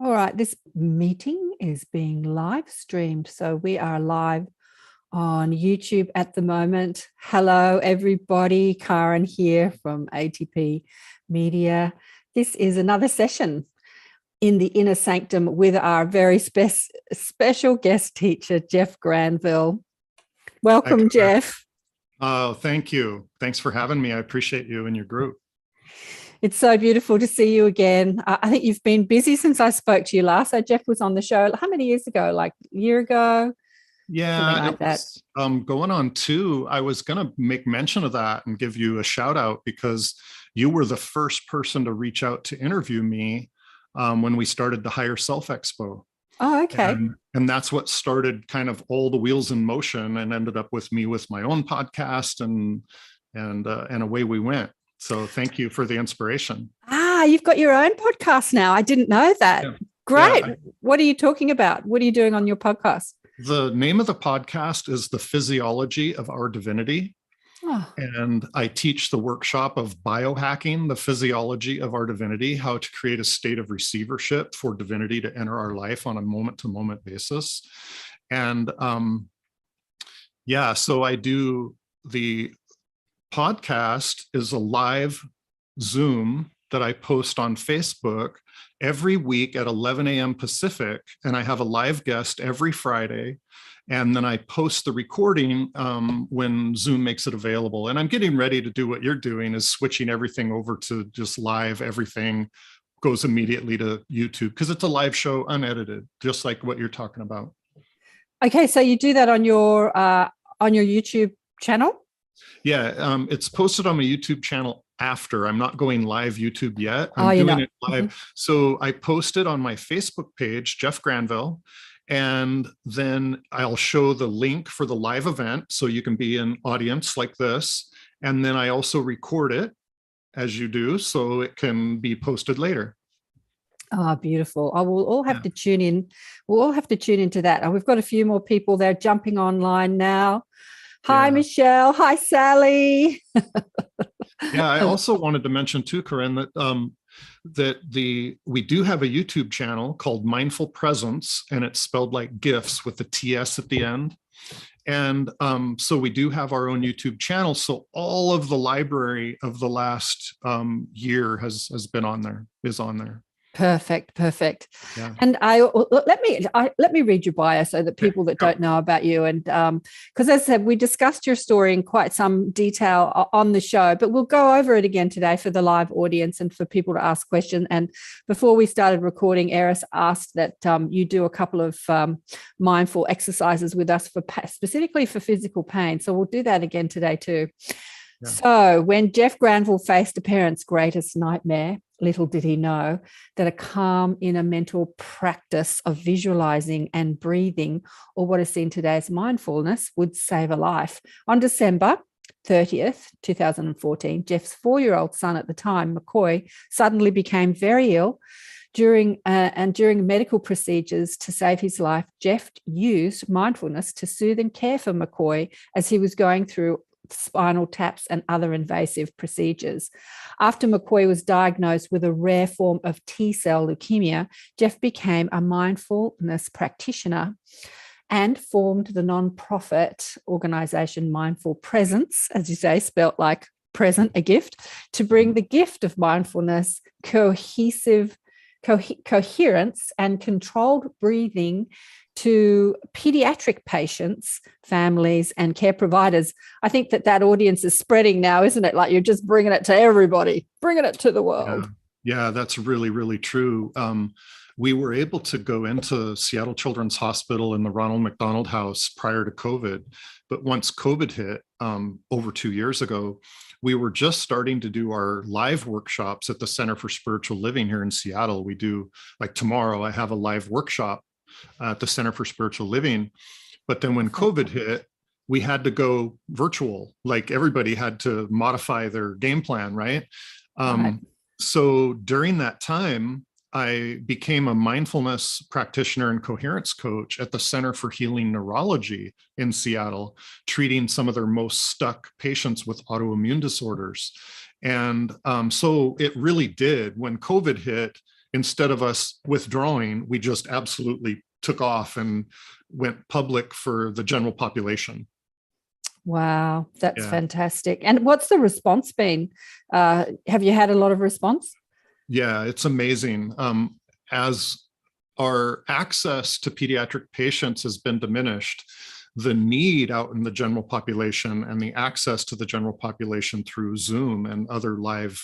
All right, this meeting is being live streamed. So we are live on YouTube at the moment. Hello, everybody. Karen here from ATP Media. This is another session in the inner sanctum with our very special guest teacher, Jeff Granville. Welcome, Jeff. Oh, thank you. Thanks for having me. I appreciate you and your group. It's so beautiful to see you again. I think you've been busy since I spoke to you last. So Jeff was on the show, how many years ago? Like a year ago? Yeah, it was going on 2. I was going to make mention of that and give you a shout out because you were the first person to reach out to interview me when we started the Higher Self Expo. Oh, okay. And that's what started kind of all the wheels in motion and ended up with me with my own podcast and away we went. So thank you for the inspiration. You've got your own podcast now. I didn't know that. Yeah. Great. Yeah, what are you talking about? What are you doing on your podcast? The name of the podcast is The Physiology of Our Divinity. Oh. And I teach the workshop of Biohacking, the Physiology of Our Divinity, how to create a state of receivership for divinity to enter our life on a moment-to-moment basis. And so I do the podcast is a live Zoom that I post on Facebook every week at 11 a.m. Pacific. And I have a live guest every Friday. And then I post the recording when Zoom makes it available. And I'm getting ready to do what you're doing, is switching everything over to just live. Everything goes immediately to YouTube because it's a live show, unedited, just like what you're talking about. Okay, so you do that on your YouTube channel? Yeah, it's posted on my YouTube channel after. I'm not going live YouTube yet. I'm doing it live. Mm-hmm. So I post it on my Facebook page, Jeff Granville, and then I'll show the link for the live event so you can be an audience like this. And then I also record it as you do so it can be posted later. Oh, beautiful. I will all have to tune in. We'll all have to tune into that. We've got a few more people there jumping online now. Hi, Michelle. Hi, Sally. I also wanted to mention too, Corinne, that we do have a YouTube channel called Mindful Presence, and it's spelled like gifts with the TS at the end. And so we do have our own YouTube channel. So all of the library of the last year is on there. Perfect. Yeah. And let me read your bio so that people that don't know about you, and because as I said, we discussed your story in quite some detail on the show, but we'll go over it again today for the live audience and for people to ask questions. And before we started recording, Eris asked that you do a couple of mindful exercises with us specifically for physical pain. So we'll do that again today too. Yeah. So when Jeff Granville faced a parent's greatest nightmare, little did he know that a calm inner mental practice of visualizing and breathing, or what is seen today as mindfulness, would save a life. On December 30th, 2014, Jeff's 4-year-old son at the time, Makoy, suddenly became very ill. During medical procedures to save his life, Jeff used mindfulness to soothe and care for Makoy as he was going through spinal taps and other invasive procedures. After Makoy was diagnosed with a rare form of T-cell leukemia, Jeff became a mindfulness practitioner and formed the non-profit organization Mindful Presence, as you say, spelt like present, a gift, to bring the gift of mindfulness, coherence and controlled breathing to pediatric patients, families, and care providers. I think that audience is spreading now, isn't it? Like you're just bringing it to everybody, bringing it to the world. Yeah, that's really, really true. We were able to go into Seattle Children's Hospital in the Ronald McDonald House prior to COVID. But once COVID hit over 2 years ago, we were just starting to do our live workshops at the Center for Spiritual Living here in Seattle. We do, like tomorrow, I have a live workshop at the Center for Spiritual Living. But then when COVID hit, we had to go virtual. Like everybody had to modify their game plan, right? So during that time, I became a mindfulness practitioner and coherence coach at the Center for Healing Neurology in Seattle, treating some of their most stuck patients with autoimmune disorders. And so it really did, when COVID hit, instead of us withdrawing, we just absolutely took off and went public for the general population. Wow, that's fantastic. And what's the response been? Have you had a lot of response? Yeah, it's amazing. As our access to pediatric patients has been diminished, the need out in the general population and the access to the general population through Zoom and other live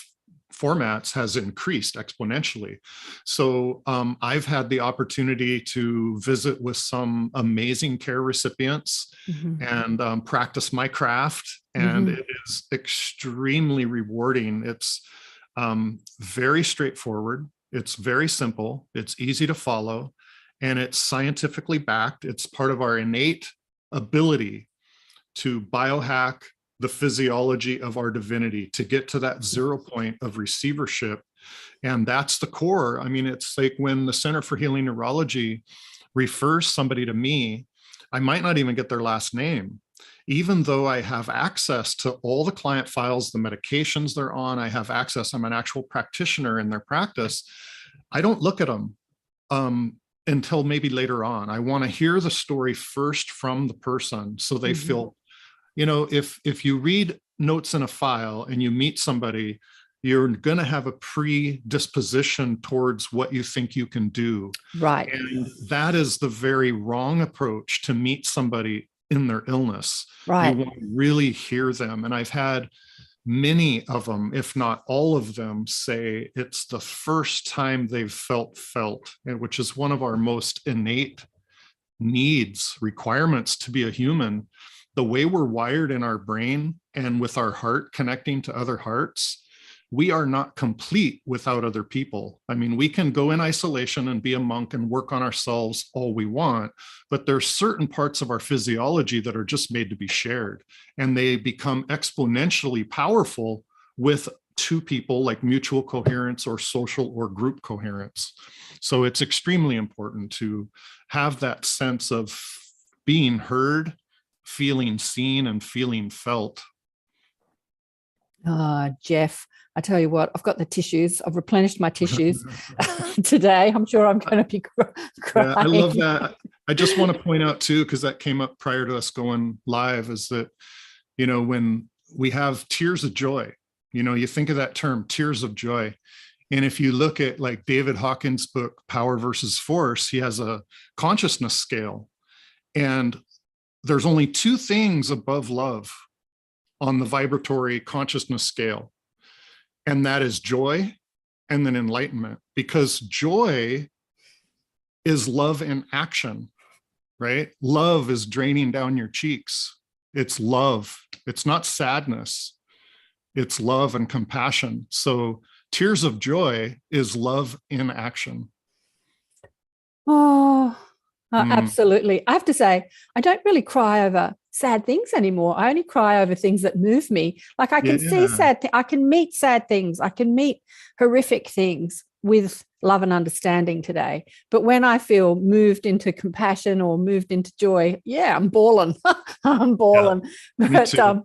formats has increased exponentially. So I've had the opportunity to visit with some amazing care recipients and practice my craft. And it is extremely rewarding. It's very straightforward. It's very simple. It's easy to follow, and it's scientifically backed. It's part of our innate ability to biohack the physiology of our divinity, to get to that 0 point of receivership. And that's the core. I mean, it's like when the Center for Healing Neurology refers somebody to me, I might not even get their last name. Even though I have access to all the client files, the medications they're on, I have access, I'm an actual practitioner in their practice, I don't look at them until maybe later on. I want to hear the story first from the person so they feel, you know, if you read notes in a file and you meet somebody, you're going to have a predisposition towards what you think you can do. Right. And that is the very wrong approach to meet somebody in their illness. Right. You want to really hear them. And I've had many of them, if not all of them, say it's the first time they've felt, which is one of our most innate needs, requirements to be a human. The way we're wired in our brain and with our heart connecting to other hearts, we are not complete without other people. I mean, we can go in isolation and be a monk and work on ourselves all we want, but there's certain parts of our physiology that are just made to be shared, and they become exponentially powerful with two people, like mutual coherence or social or group coherence. So it's extremely important to have that sense of being heard, feeling seen, and feeling felt. Jeff, I tell you what, I've got the tissues. I've replenished my tissues today. I'm sure I'm going to be crying. Yeah, I love that. I just want to point out too, because that came up prior to us going live, is that, you know, when we have tears of joy, you know, you think of that term, tears of joy. And if you look at like David Hawkins' book, Power versus Force, he has a consciousness scale. And there's only two things above love on the vibratory consciousness scale. And that is joy and then enlightenment, because joy is love in action, right? Love is draining down your cheeks. It's love. It's not sadness. It's love and compassion. So tears of joy is love in action. Absolutely. I have to say, I don't really cry over sad things anymore. I only cry over things that move me. Like I can see I can meet sad things. I can meet horrific things with love and understanding today. But when I feel moved into compassion or moved into joy, I'm bawling. I'm bawling. Yeah, but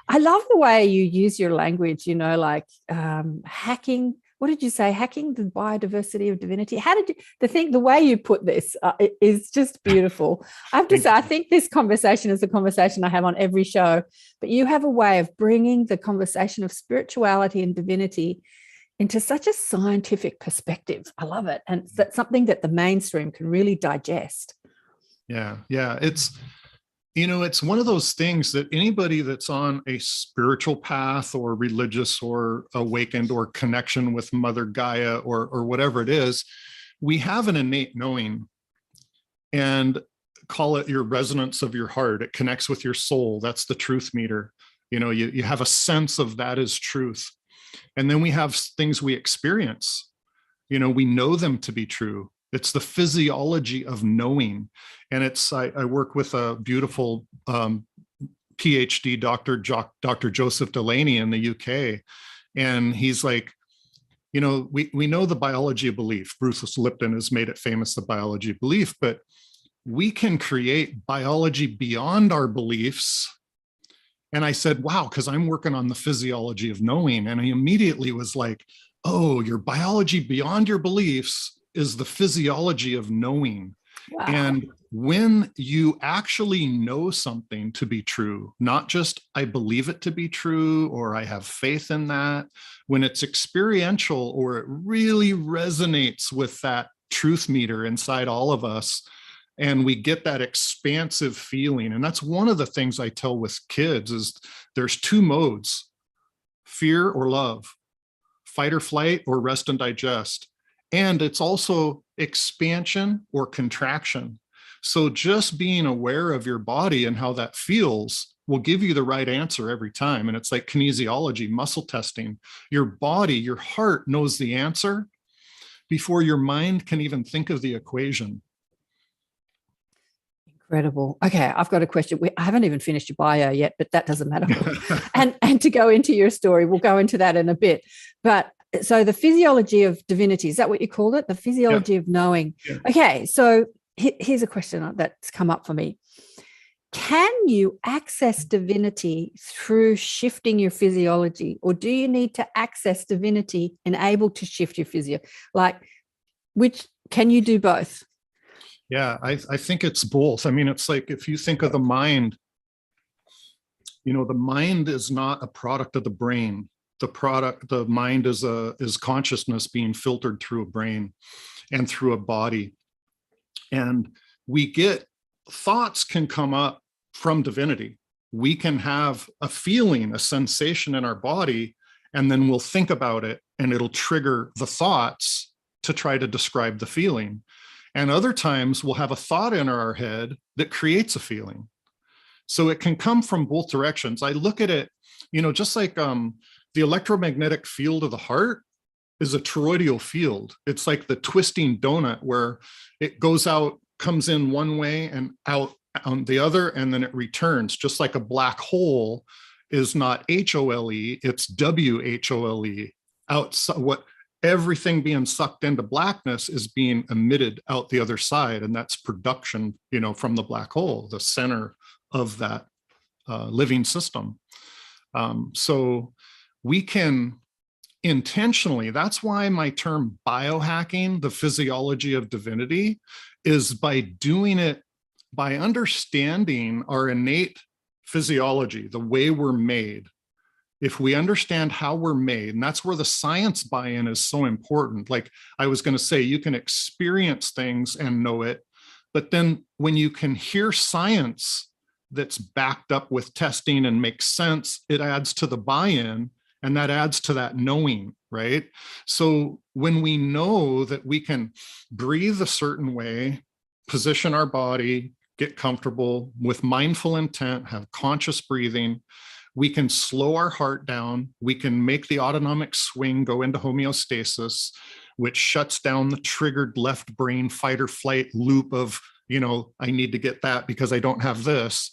I love the way you use your language, you know, like hacking. What did you say? Hacking the biodiversity of divinity. How did you, the way you put this is just beautiful. I have to say, I think this conversation is a conversation I have on every show, but you have a way of bringing the conversation of spirituality and divinity into such a scientific perspective. I love it. And that's something that the mainstream can really digest. Yeah. It's, you know, it's one of those things that anybody that's on a spiritual path or religious or awakened or connection with Mother Gaia or whatever it is, we have an innate knowing, and call it your resonance of your heart. It connects with your soul. That's the truth meter. You know, you have a sense of that is truth. And then we have things we experience, you know, we know them to be true. It's the physiology of knowing. And it's, I work with a beautiful PhD doctor, Dr. Joseph Delaney in the UK. And he's like, you know, we know the biology of belief. Bruce Lipton has made it famous, the biology of belief, but we can create biology beyond our beliefs. And I said, wow, because I'm working on the physiology of knowing. And he immediately was like, oh, your biology beyond your beliefs is the physiology of knowing. Wow. And when you actually know something to be true, not just I believe it to be true or I have faith in that, when it's experiential or it really resonates with that truth meter inside all of us, and we get that expansive feeling. And that's one of the things I tell with kids is there's two modes, fear or love, fight or flight or rest and digest. And it's also expansion or contraction. So just being aware of your body and how that feels will give you the right answer every time. And it's like kinesiology, muscle testing. Your body, your heart knows the answer before your mind can even think of the equation. Incredible. Okay, I've got a question. I haven't even finished your bio yet, but that doesn't matter. and to go into your story, we'll go into that in a bit. But so the physiology of divinity, is that what you called it? The physiology of knowing. Yeah. Okay, so here's a question that's come up for me. Can you access divinity through shifting your physiology, or do you need to access divinity and able to shift your physio? Like, which can you do both? Yeah, I think it's both. I mean, it's like if you think of the mind, you know, the mind is not a product of the brain. The mind is consciousness being filtered through a brain and through a body. And thoughts can come up from divinity. We can have a feeling, a sensation in our body, and then we'll think about it and it'll trigger the thoughts to try to describe the feeling. And other times we'll have a thought in our head that creates a feeling. So it can come from both directions. I look at it, you know, just like the electromagnetic field of the heart is a toroidal field. It's like the twisting donut where it goes out, comes in one way and out on the other, and then it returns. Just like a black hole is not HOLE, it's WHOLE. Outside, everything being sucked into blackness is being emitted out the other side, and that's production, you know, from the black hole, the center of that living system. So we can intentionally, that's why my term biohacking, the physiology of divinity, is by doing it, by understanding our innate physiology, the way we're made. If we understand how we're made, and that's where the science buy-in is so important. Like I was going to say, you can experience things and know it, but then when you can hear science that's backed up with testing and makes sense, it adds to the buy-in, and that adds to that knowing, right? So when we know that we can breathe a certain way, position our body, get comfortable with mindful intent, have conscious breathing, we can slow our heart down. We can make the autonomic swing go into homeostasis, which shuts down the triggered left brain fight or flight loop of, you know, I need to get that because I don't have this.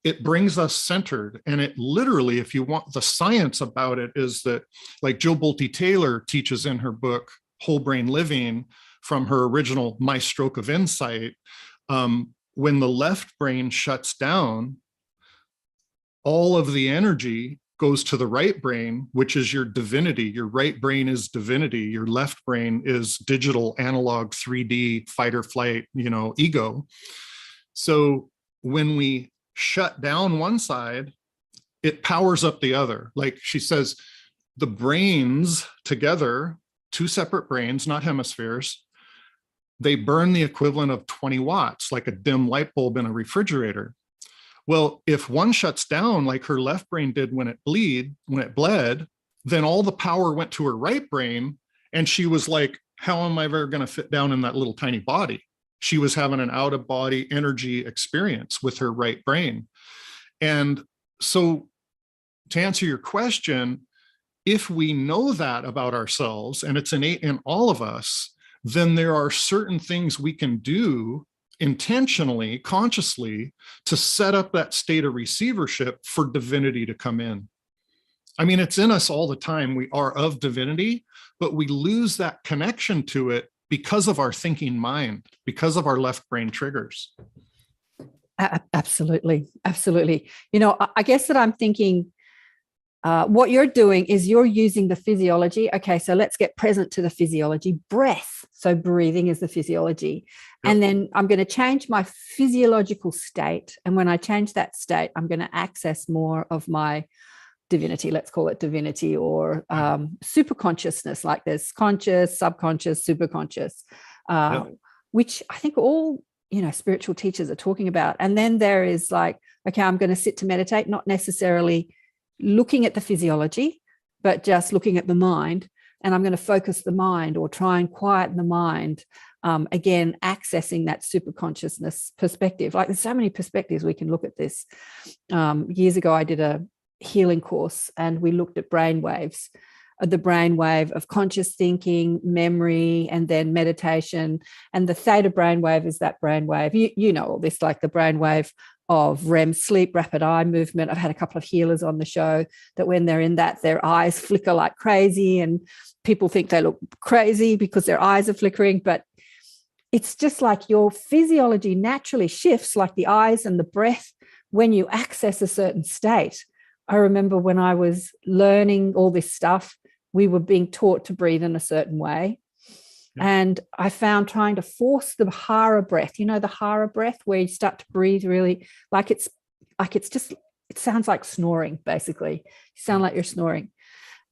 It brings us centered. And it literally, if you want the science about it, is that like Jill Bolte Taylor teaches in her book, Whole Brain Living, from her original My Stroke of Insight, when the left brain shuts down, all of the energy goes to the right brain, which is your divinity. Your right brain is divinity. Your left brain is digital, analog, 3D, fight or flight, you know, ego. So when we shut down one side, it powers up the other. Like she says, the brains together, two separate brains, not hemispheres, they burn the equivalent of 20 watts, like a dim light bulb in a refrigerator. Well, if one shuts down like her left brain did when it bled, then all the power went to her right brain. And she was like, how am I ever going to fit down in that little tiny body? She was having an out of body energy experience with her right brain. And so to answer your question, if we know that about ourselves and it's innate in all of us, then there are certain things we can do intentionally, consciously, to set up that state of receivership for divinity to come in. I mean, it's in us all the time. We are of divinity, but we lose that connection to it because of our thinking mind, because of our left brain triggers. Absolutely. Absolutely. You know, I guess that I'm thinking what you're doing is you're using the physiology. Okay, so let's get present to the physiology. Breath. So breathing is the physiology. Yep. And then I'm going to change my physiological state. And when I change that state, I'm going to access more of my divinity. Let's call it divinity, or super consciousness. Like there's conscious, subconscious, superconscious, which I think all, spiritual teachers are talking about. And then there is like, okay, I'm going to sit to meditate, not necessarily looking at the physiology, but just looking at the mind. And I'm going to focus the mind or try and quieten the mind. Again, accessing that super consciousness perspective. Like there's so many perspectives we can look at this. Years ago, I did a healing course and we looked at brain waves, the brain wave of conscious thinking, memory, and then meditation. And the theta brain wave is that brain wave. You know all this, like the brain wave of REM sleep, rapid eye movement. I've had a couple of healers on the show that when they're in that, their eyes flicker like crazy and people think they look crazy because their eyes are flickering. But it's just like your physiology naturally shifts, like the eyes and the breath, when you access a certain state. I remember when I was learning all this stuff, we were being taught to breathe in a certain way. And I found trying to force the hara breath, the hara breath where you start to breathe really like it sounds like snoring, basically. You sound like you're snoring.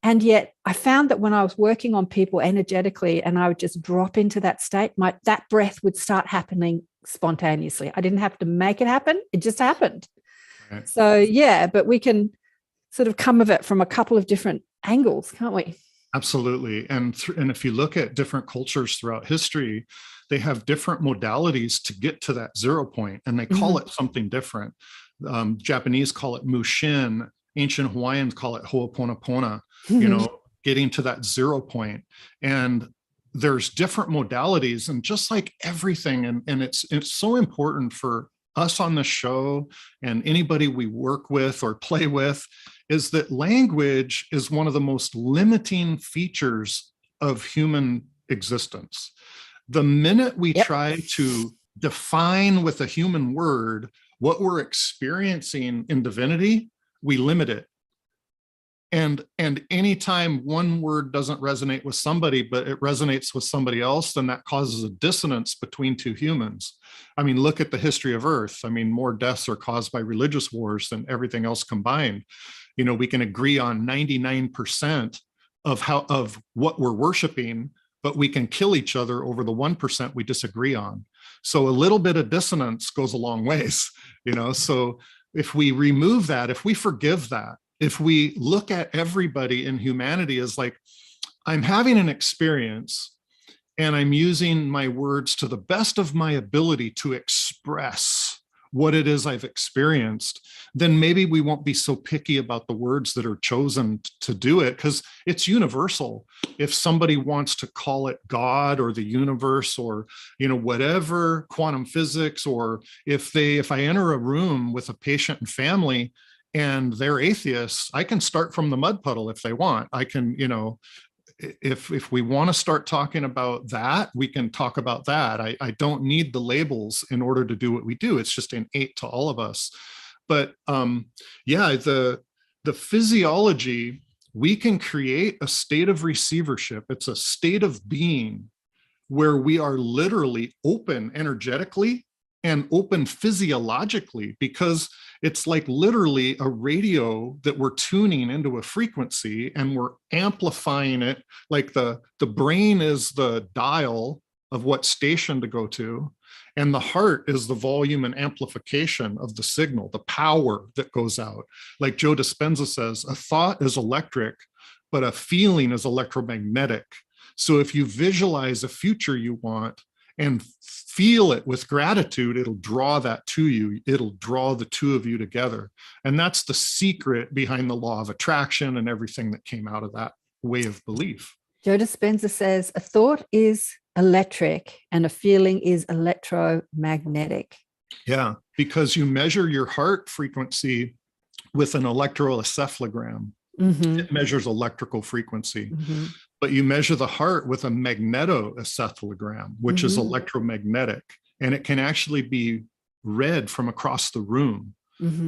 And yet I found that when I was working on people energetically and I would just drop into that state, that breath would start happening spontaneously. I didn't have to make it happen. It just happened. Right. So, but we can sort of come of it from a couple of different angles, can't we? Absolutely. And if you look at different cultures throughout history, they have different modalities to get to that 0 point, and they call it something different. Japanese call it mushin. Ancient Hawaiians call it ho'oponopono, getting to that 0 point. And there's different modalities, and just like everything, and it's so important for us on the show and anybody we work with or play with, is that language is one of the most limiting features of human existence. The minute we try to define with a human word what we're experiencing in divinity, we limit it. And anytime one word doesn't resonate with somebody, but it resonates with somebody else, then that causes a dissonance between two humans. I mean, look at the history of Earth. I mean, more deaths are caused by religious wars than everything else combined. We can agree on 99% of what we're worshiping, but we can kill each other over the 1% we disagree on. So a little bit of dissonance goes a long ways, So if we remove that, if we forgive that, if we look at everybody in humanity as like, I'm having an experience and I'm using my words to the best of my ability to express what it is I've experienced, then maybe we won't be so picky about the words that are chosen to do it, because it's universal. If somebody wants to call it God or the universe or, whatever, quantum physics, or if I enter a room with a patient and family and they're atheists, I can start from the mud puddle if they want. I can, if we want to start talking about that, we can talk about that. I don't need the labels in order to do what we do. It's just innate to all of us. But the physiology, we can create a state of receivership. It's a state of being where we are literally open energetically and open physiologically, because it's like literally a radio that we're tuning into a frequency and we're amplifying it. Like the brain is the dial of what station to go to, and the heart is the volume and amplification of the signal, the power that goes out. Like Joe Dispenza says, a thought is electric, but a feeling is electromagnetic. So if you visualize a future you want and feel it with gratitude, it'll draw that to you. It'll draw the two of you together. And that's the secret behind the law of attraction and everything that came out of that way of belief. Joe Dispenza says, a thought is electric and a feeling is electromagnetic. Yeah, because you measure your heart frequency with an electroencephalogram. It measures electrical frequency. But you measure the heart with a magnetoencephalogram, which is electromagnetic, and it can actually be read from across the room.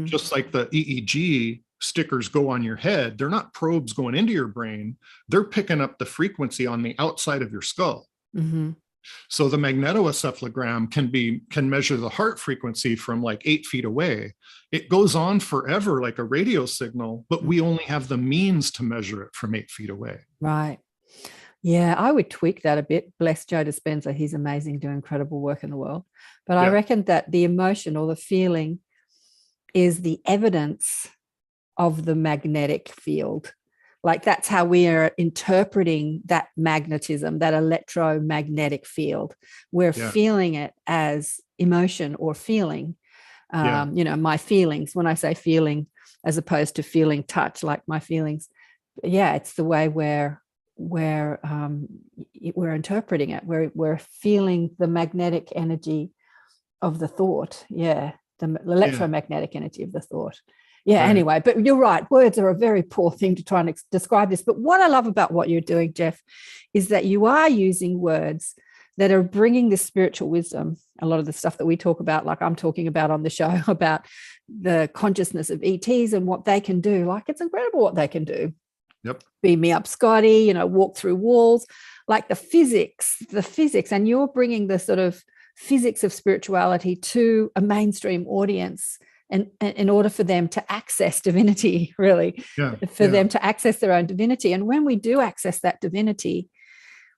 Just like the EEG stickers go on your head, they're not probes going into your brain. They're picking up the frequency on the outside of your skull. Mm-hmm. So the magnetoencephalogram can measure the heart frequency from like 8 feet away. It goes on forever like a radio signal, but we only have the means to measure it from 8 feet away. Right. Yeah, I would tweak that a bit. Bless Joe Dispenza. He's amazing, doing incredible work in the world. But I reckon that the emotion or the feeling is the evidence of the magnetic field. Like that's how we are interpreting that magnetism, that electromagnetic field. We're feeling it as emotion or feeling. My feelings, when I say feeling, as opposed to feeling touch, like my feelings. Yeah, it's the way we're interpreting it. We're feeling the magnetic energy of the thought. Yeah, the electromagnetic energy of the thought. Yeah, right. Anyway, but you're right. Words are a very poor thing to try and describe this. But what I love about what you're doing, Jeff, is that you are using words that are bringing this spiritual wisdom. A lot of the stuff that we talk about, like I'm talking about on the show, about the consciousness of ETs and what they can do. Like, it's incredible what they can do. Yep. Beam me up, Scotty, walk through walls, like the physics, and you're bringing the sort of physics of spirituality to a mainstream audience, and in order for them to access divinity, really, them to access their own divinity. And when we do access that divinity,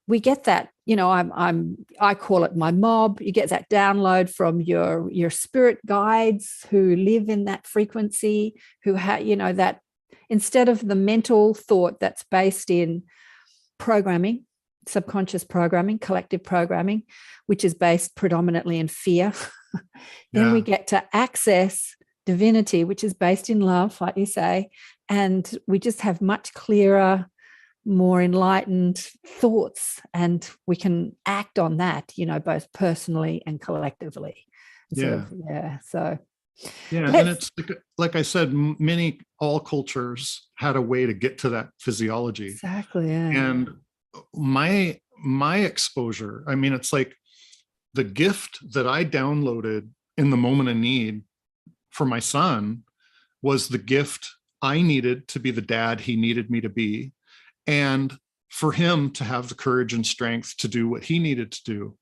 we get that, I call it my mob. You get that download from your spirit guides who live in that frequency, who have, that instead of the mental thought that's based in programming, subconscious programming, collective programming, which is based predominantly in fear, then we get to access divinity, which is based in love, like you say, and we just have much clearer, more enlightened thoughts, and we can act on that, both personally and collectively. And it's like I said, all cultures had a way to get to that physiology. Exactly. Yeah. And my exposure, it's like the gift that I downloaded in the moment of need for my son was the gift I needed to be the dad he needed me to be, and for him to have the courage and strength to do what he needed to do.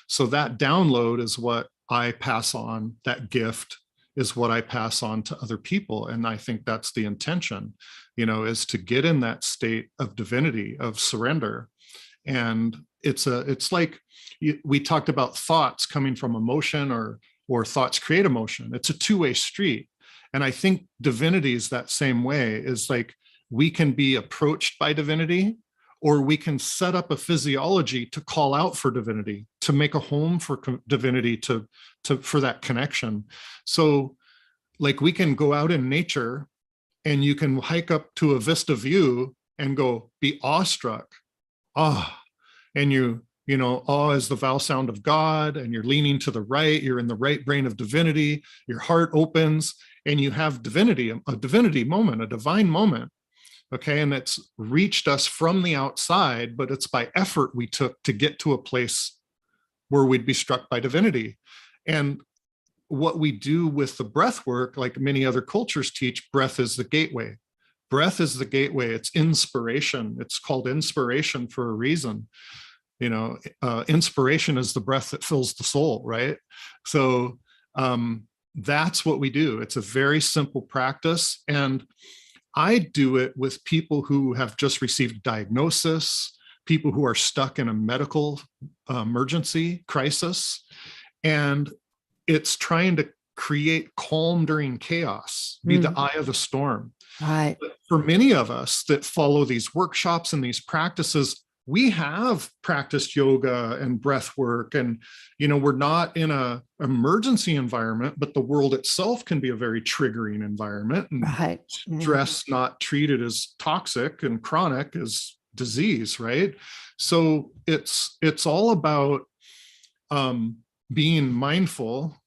So that download is what I pass on. That gift is what I pass on to other people. And I think that's the intention, is to get in that state of divinity, of surrender. And it's like we talked about thoughts coming from emotion, or thoughts create emotion. It's a two-way street. And I think divinity is that same way. Is like we can be approached by divinity, or we can set up a physiology to call out for divinity, to make a home for divinity, for that connection. So like we can go out in nature and you can hike up to a vista view and be awestruck. And awe is the vowel sound of God, and you're leaning to the right, you're in the right brain of divinity, your heart opens, and you have divinity, a divinity moment, a divine moment. Okay. And it's reached us from the outside, but it's by effort we took to get to a place where we'd be struck by divinity. And what we do with the breath work, like many other cultures teach, breath is the gateway. Breath is the gateway. It's inspiration. It's called inspiration for a reason. Inspiration is the breath that fills the soul, right? So that's what we do. It's a very simple practice. And I do it with people who have just received diagnosis, people who are stuck in a medical emergency crisis. And it's trying to create calm during chaos, be the eye of the storm. Right. But for many of us that follow these workshops and these practices, we have practiced yoga and breath work, and we're not in a emergency environment, but the world itself can be a very triggering environment, and right. Stress not treated as toxic and chronic as disease, right? So it's all about being mindful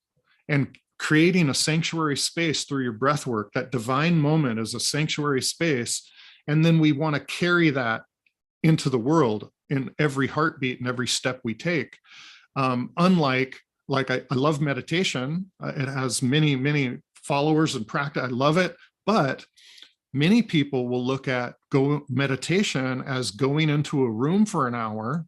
and creating a sanctuary space through your breath work. That divine moment is a sanctuary space, and then we want to carry that into the world in every heartbeat and every step we take. Unlike, I love meditation. It has many, many followers and practice. I love it. But Many people will look at meditation as going into a room for an hour,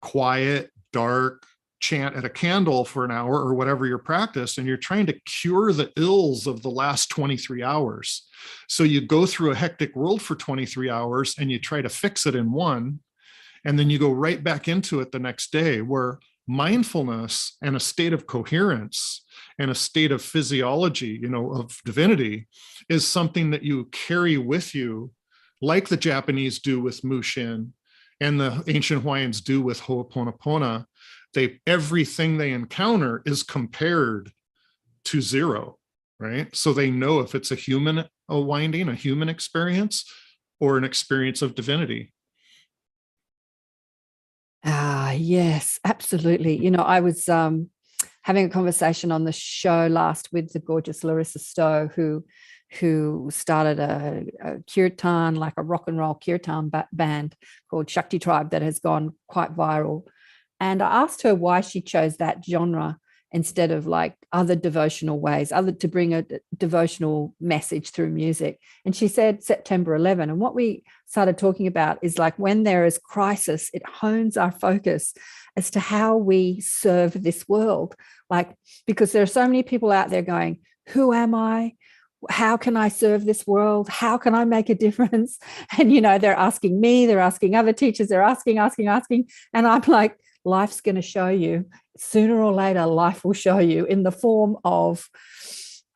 quiet, dark, chant at a candle for an hour or whatever your practice, and you're trying to cure the ills of the last 23 hours. So you go through a hectic world for 23 hours and you try to fix it in one, and then you go right back into it the next day, where mindfulness and a state of coherence and a state of physiology, of divinity, is something that you carry with you, like the Japanese do with Mushin and the ancient Hawaiians do with Ho'oponopono. Everything they encounter is compared to zero, right? So they know if it's a human winding, a human experience, or an experience of divinity. Yes, absolutely. I was having a conversation on the show last with the gorgeous Larissa Stowe, who started a kirtan, like a rock and roll kirtan band called Shakti Tribe that has gone quite viral. And I asked her why she chose that genre instead of like other devotional ways, to bring a devotional message through music. And she said September 11. And what we started talking about is like when there is crisis, it hones our focus as to how we serve this world. Like, because there are so many people out there going, who am I? How can I serve this world? How can I make a difference? And, they're asking me, they're asking other teachers, they're asking. And I'm like, life's going to show you. Sooner or later, life will show you in the form of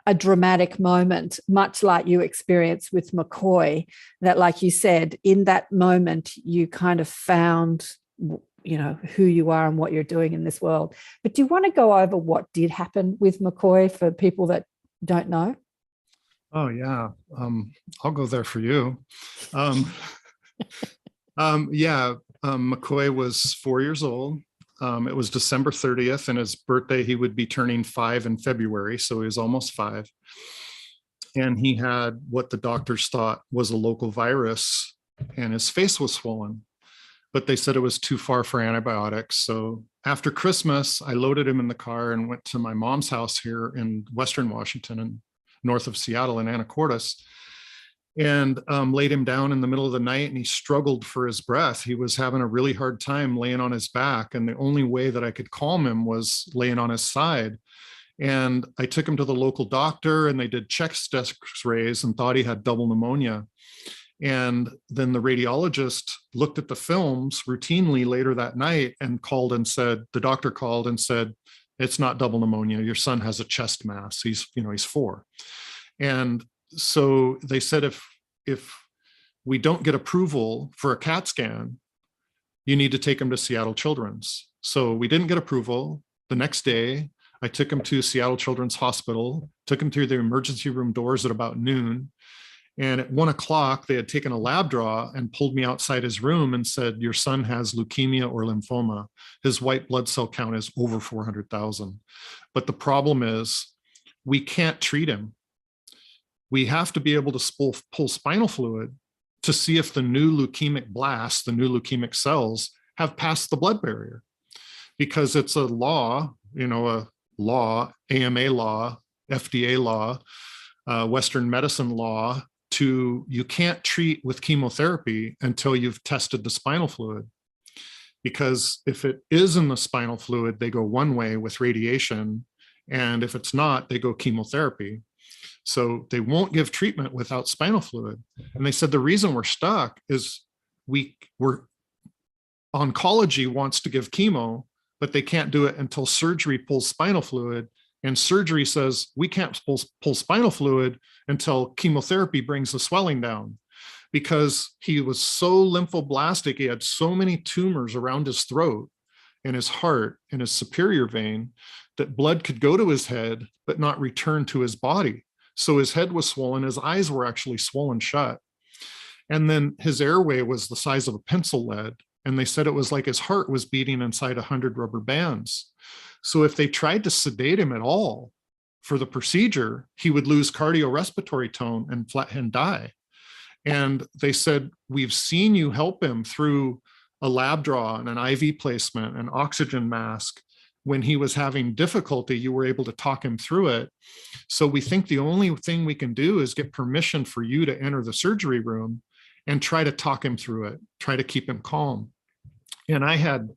a dramatic moment, much like you experienced with Makoy, that, like you said, in that moment, you kind of found, who you are and what you're doing in this world. But do you want to go over what did happen with Makoy for people that don't know? Oh, yeah. I'll go there for you. Makoy was 4 years old. It was December 30th, and his birthday, he would be turning 5 in February. So he was almost 5. And he had what the doctors thought was a local virus, and his face was swollen. But they said it was too far for antibiotics. So after Christmas, I loaded him in the car and went to my mom's house here in Western Washington and north of Seattle in Anacortes, and laid him down in the middle of the night, and he struggled for his breath. He was having a really hard time laying on his back, and the only way that I could calm him was laying on his side. And I took him to the local doctor, and they did chest x-rays and thought he had double pneumonia. And then the radiologist looked at the films routinely later that night and the doctor called and said, it's not double pneumonia. Your son has a chest mass. He's 4. And so they said, if we don't get approval for a CAT scan, you need to take him to Seattle Children's. So we didn't get approval. The next day, I took him to Seattle Children's Hospital, took him through the emergency room doors at about noon. And at 1 o'clock, they had taken a lab draw and pulled me outside his room and said, your son has leukemia or lymphoma. His white blood cell count is over 400,000. But the problem is we can't treat him. We have to be able to pull spinal fluid to see if the new leukemic blasts, the new leukemic cells, have passed the blood barrier. Because it's a law, AMA law, FDA law, Western medicine law, you can't treat with chemotherapy until you've tested the spinal fluid. Because if it is in the spinal fluid, they go one way with radiation. And if it's not, they go chemotherapy. So they won't give treatment without spinal fluid. And they said the reason we're stuck is oncology wants to give chemo, but they can't do it until surgery pulls spinal fluid. And surgery says we can't pull spinal fluid until chemotherapy brings the swelling down. Because he was so lymphoblastic, he had so many tumors around his throat and his heart and his superior vein that blood could go to his head, but not return to his body. So his head was swollen, his eyes were actually swollen shut. And then his airway was the size of a pencil lead. And they said it was like his heart was beating inside 100 rubber bands. So if they tried to sedate him at all for the procedure, he would lose cardiorespiratory tone and die. And they said, we've seen you help him through a lab draw and an IV placement, an oxygen mask, when he was having difficulty, you were able to talk him through it. So we think the only thing we can do is get permission for you to enter the surgery room and try to talk him through it, try to keep him calm. And I had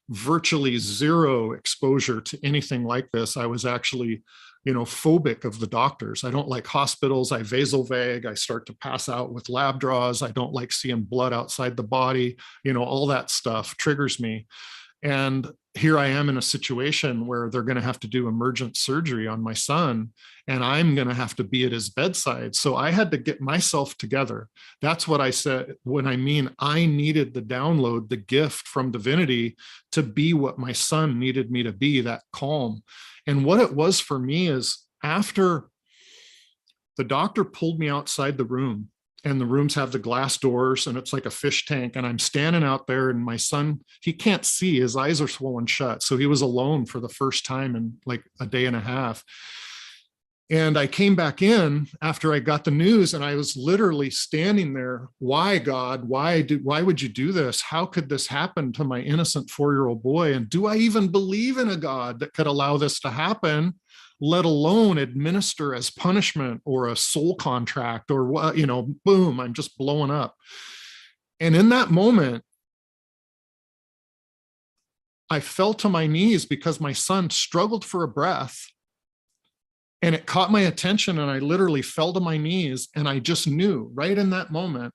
virtually zero exposure to anything like this. I was actually, phobic of the doctors. I don't like hospitals. I vasovague. I start to pass out with lab draws. I don't like seeing blood outside the body. All that stuff triggers me. And here I am in a situation where they're going to have to do emergent surgery on my son, and I'm going to have to be at his bedside. So I had to get myself together. That's what I said when I mean I needed the download, the gift from Divinity to be what my son needed me to be, that calm. And what it was for me is after the doctor pulled me outside the room, and the rooms have the glass doors and it's like a fish tank. And I'm standing out there, and my son, he can't see, his eyes are swollen shut. So he was alone for the first time in like a day and a half. And I came back in after I got the news, and I was literally standing there. Why, God? Why would you do this? How could this happen to my innocent 4-year-old boy? And do I even believe in a God that could allow this to happen, let alone administer as punishment or a soul contract or what, boom, I'm just blowing up. And in that moment, I fell to my knees because my son struggled for a breath, and it caught my attention, and I literally fell to my knees, and I just knew right in that moment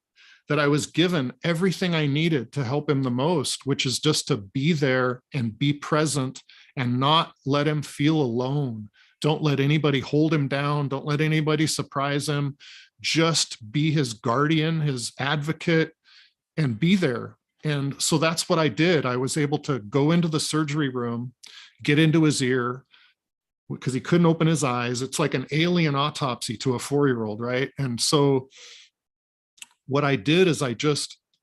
that I was given everything I needed to help him the most, which is just to be there and be present and not let him feel alone. Don't let anybody hold him down. Don't let anybody surprise him. Just be his guardian, his advocate, and be there. And so that's what I did. I was able to go into the surgery room, get into his ear, because he couldn't open his eyes. It's like an alien autopsy to a 4-year-old, right? And so what I did is I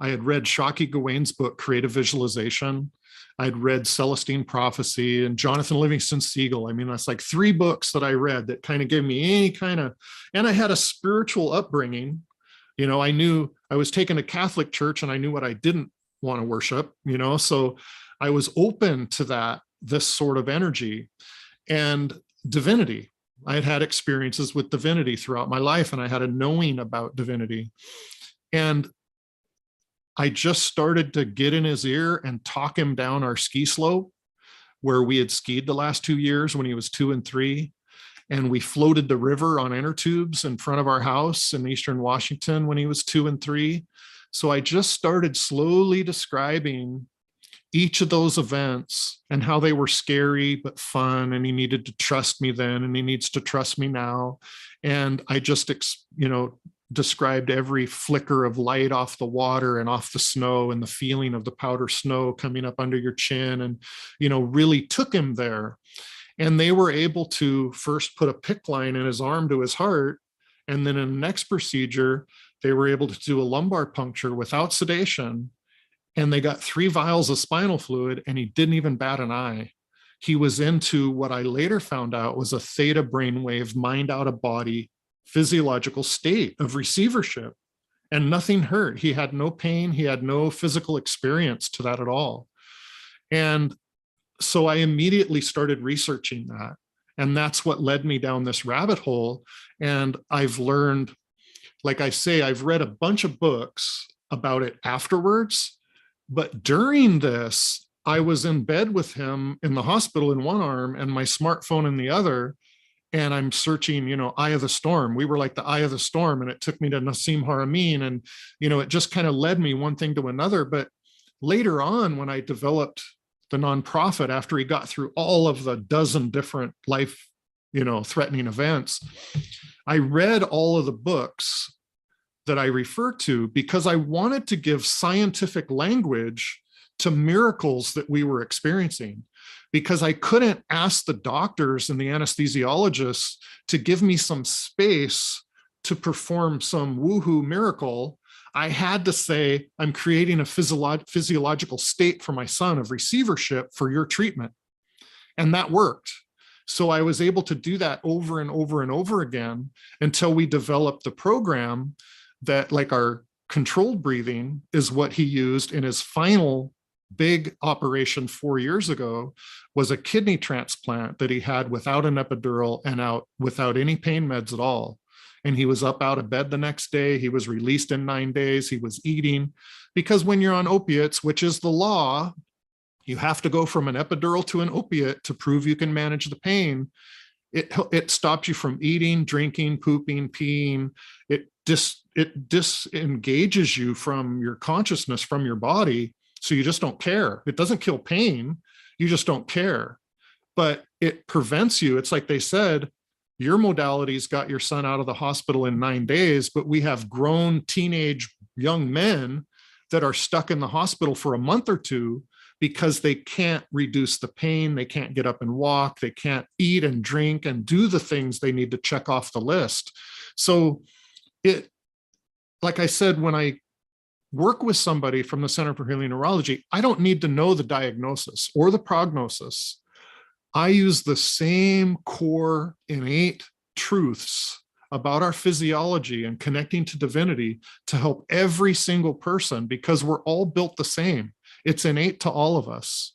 had read Shaki Gawain's book, Creative Visualization. I'd read Celestine Prophecy and Jonathan Livingston Seagull. I mean, that's like 3 books that I read that kind of gave me any kind of, and I had a spiritual upbringing. I knew I was taken to Catholic church, and I knew what I didn't want to worship, so I was open to this sort of energy. And Divinity, I had had experiences with Divinity throughout my life, and I had a knowing about Divinity. And I just started to get in his ear and talk him down our ski slope where we had skied the last 2 years when he was 2 and 3. And we floated the river on inner tubes in front of our house in Eastern Washington when he was 2 and 3. So I just started slowly describing each of those events and how they were scary but fun, and he needed to trust me then, and he needs to trust me now. And I just described every flicker of light off the water and off the snow, and the feeling of the powder snow coming up under your chin, and really took him there. And they were able to first put a PICC line in his arm to his heart, and then in the next procedure they were able to do a lumbar puncture without sedation. And they got 3 vials of spinal fluid, and he didn't even bat an eye. He was into what I later found out was a theta brainwave, mind out of body, physiological state of receivership, and nothing hurt. He had no pain. He had no physical experience to that at all. And so I immediately started researching that. And that's what led me down this rabbit hole. And I've learned, like I say, I've read a bunch of books about it afterwards. But during this, I was in bed with him in the hospital in one arm and my smartphone in the other. And I'm searching, Eye of the Storm. We were like the Eye of the Storm, and it took me to Nassim Haramein. And, it just kind of led me one thing to another. But later on, when I developed the nonprofit, after he got through all of the dozen different life, threatening events, I read all of the books that I refer to because I wanted to give scientific language to miracles that we were experiencing, because I couldn't ask the doctors and the anesthesiologists to give me some space to perform some woohoo miracle. I had to say, I'm creating a physiological state for my son of receivership for your treatment. And that worked. So I was able to do that over and over and over again until we developed the program that, like, our controlled breathing is what he used in his final big operation 4 years ago was a kidney transplant that he had without an epidural and out without any pain meds at all. And he was up out of bed the next day. He was released in 9 days. He was eating, because when you're on opiates, which is the law, you have to go from an epidural to an opiate to prove you can manage the pain. It stops you from eating, drinking, pooping, peeing. It disengages you from your consciousness, from your body. So you just don't care. It doesn't kill pain. You just don't care. But it prevents you. It's like they said, your modalities got your son out of the hospital in 9 days, but we have grown teenage young men that are stuck in the hospital for a month or two because they can't reduce the pain. They can't get up and walk. They can't eat and drink and do the things they need to check off the list. So like I said, when I work with somebody from the Center for Healing Neurology, I don't need to know the diagnosis or the prognosis. I use the same core innate truths about our physiology and connecting to divinity to help every single person, because we're all built the same. It's innate to all of us.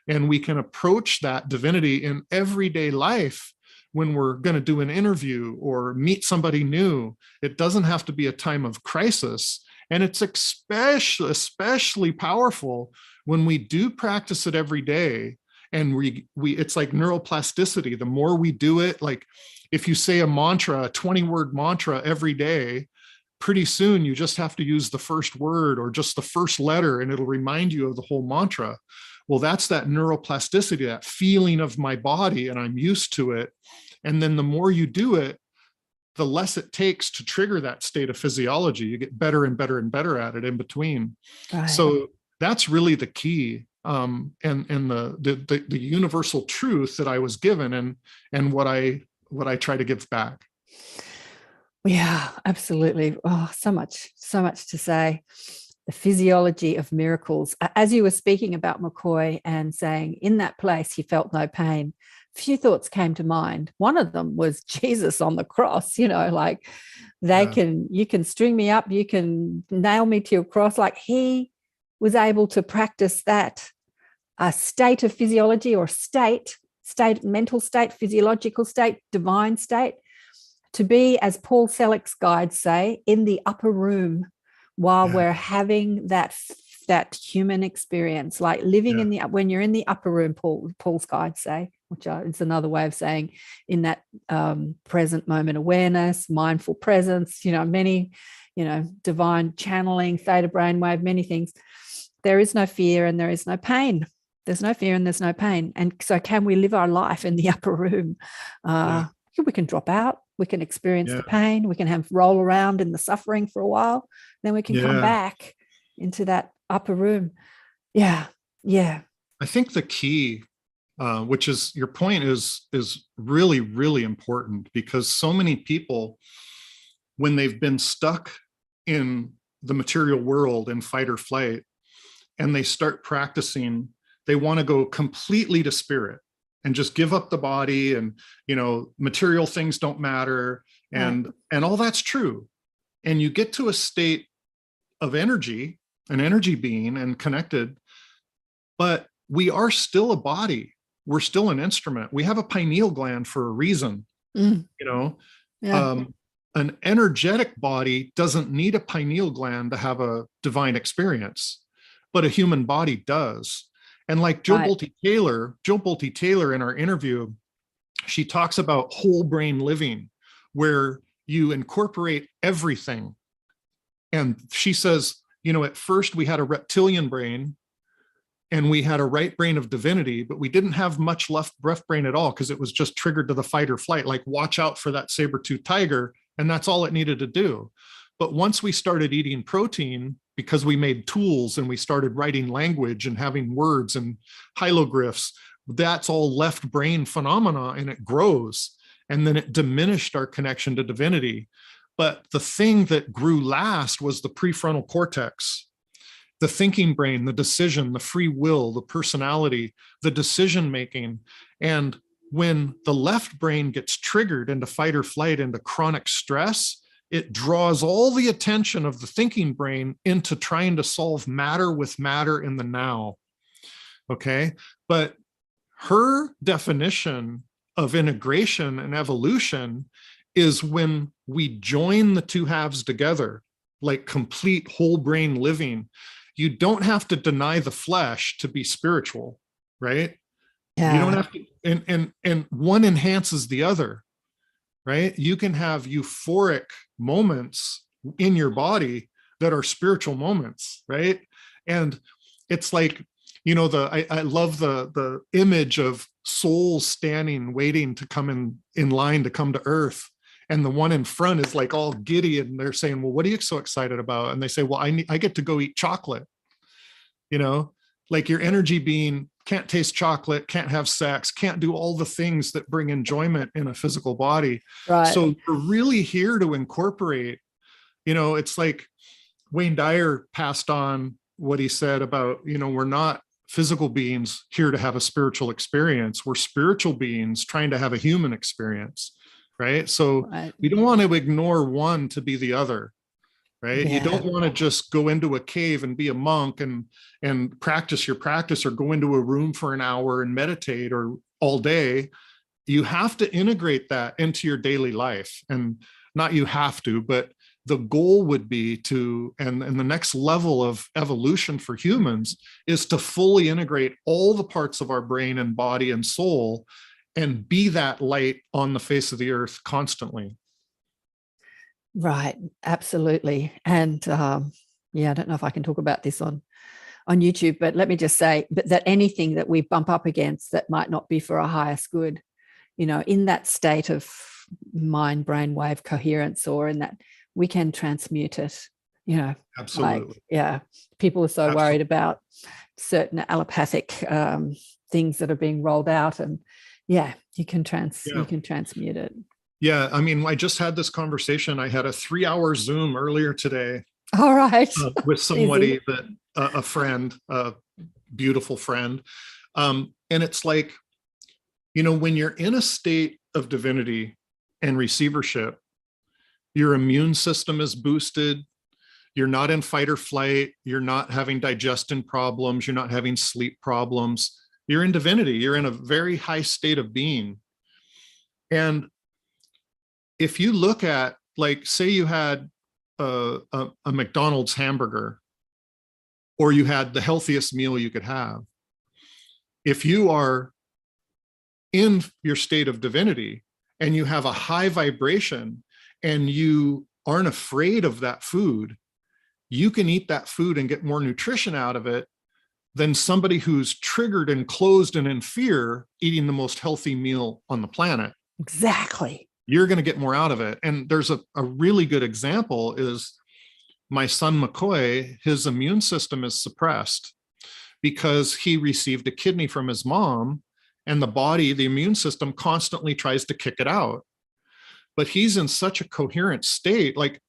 And we can approach that divinity in everyday life when we're going to do an interview or meet somebody new. It doesn't have to be a time of crisis. And it's especially powerful when we do practice it every day. And we it's like neuroplasticity. The more we do it, like if you say a mantra, a 20-word mantra every day, pretty soon you just have to use the first word or just the first letter, and it'll remind you of the whole mantra. Well, that's that neuroplasticity, that feeling of my body, and I'm used to it. And then the more you do it, the less it takes to trigger that state of physiology. You get better and better and better at it in between. Right. So that's really the key. And the universal truth that I was given, and what I try to give back. Yeah, absolutely. Oh, so much to say. The physiology of miracles. As you were speaking about Makoy and saying in that place he felt no pain, a few thoughts came to mind. One of them was Jesus on the cross, like you can string me up, you can nail me to your cross. Like he was able to practice that state of physiology or state, mental state, physiological state, divine state, to be, as Paul Selleck's guides say, in the upper room while we're having that human experience, like living in when you're in the upper room, Paul's guides say, which is another way of saying in that present moment awareness, mindful presence, many, divine channeling, theta brainwave, many things. There is no fear and there is no pain. There's no fear and there's no pain. And so can we live our life in the upper room? We can drop out. We can experience the pain. We can roll around in the suffering for a while. Then we can come back into that upper room. Yeah. I think the key, which is your point, is really, really important, because so many people, when they've been stuck in the material world in fight or flight, and they start practicing, they want to go completely to spirit and just give up the body, and material things don't matter, and all that's true. And you get to a state of energy, an energy being and connected, but we are still a body. We're still an instrument. We have a pineal gland for a reason. An energetic body doesn't need a pineal gland to have a divine experience, but a human body does. And like Jill Bolte Taylor in our interview, she talks about whole brain living, where you incorporate everything. And she says, at first we had a reptilian brain and we had a right brain of divinity, but we didn't have much left brain at all, because it was just triggered to the fight or flight, like watch out for that saber-toothed tiger. And that's all it needed to do. But once we started eating protein, because we made tools and we started writing language and having words and hieroglyphs, that's all left brain phenomena, and it grows. And then it diminished our connection to divinity. But the thing that grew last was the prefrontal cortex, the thinking brain, the decision, the free will, the personality, the decision-making. And when the left brain gets triggered into fight or flight, into chronic stress, it draws all the attention of the thinking brain into trying to solve matter with matter in the now. Okay. But her definition of integration and evolution is when we join the two halves together, like complete whole brain living. You don't have to deny the flesh to be spiritual, right? Yeah. You don't have to, and one enhances the other, right? You can have euphoric moments in your body that are spiritual moments, right? And it's like, you know, I love the image of souls standing, waiting to come in line to come to earth. And the one in front is like all giddy and they're saying, well, what are you so excited about? And they say, well, I get to go eat chocolate. You know, like your energy being can't taste chocolate, can't have sex, can't do all the things that bring enjoyment in a physical body. Right. So we're really here to incorporate, you know, it's like Wayne Dyer passed on what he said about, you know, we're not physical beings here to have a spiritual experience. We're spiritual beings trying to have a human experience, right? So we don't want to ignore one to be the other, right? You don't want to just go into a cave and be a monk and practice your practice, or go into a room for an hour and meditate or all day. You have to integrate that into your daily life. And not you have to, but the goal would be to, and the next level of evolution for humans is to fully integrate all the parts of our brain and body and soul and be that light on the face of the earth constantly. Right. Absolutely. And yeah, I don't know if I can talk about this on YouTube, but let me just say that anything that we bump up against that might not be for our highest good, you know, in that state of mind brainwave coherence, or in that, we can transmute it, you know. Absolutely. Like, yeah, people are so worried about certain allopathic things that are being rolled out, and you can transmute it. Yeah, I mean, I just had this conversation. I had a 3-hour Zoom earlier today. All right. With somebody that a friend, a beautiful friend, and it's like, you know, when you're in a state of divinity and receivership, your immune system is boosted. You're not in fight or flight. You're not having digestion problems. You're not having sleep problems. You're in divinity. You're in a very high state of being. And if you look at, like, say you had a McDonald's hamburger, or you had the healthiest meal you could have, if you are in your state of divinity and you have a high vibration and you aren't afraid of that food, you can eat that food and get more nutrition out of it than somebody who's triggered and closed and in fear eating the most healthy meal on the planet. Exactly. You're going to get more out of it. And there's a really good example is my son Makoy. His immune system is suppressed because he received a kidney from his mom, and the immune system constantly tries to kick it out. But he's in such a coherent state. Like,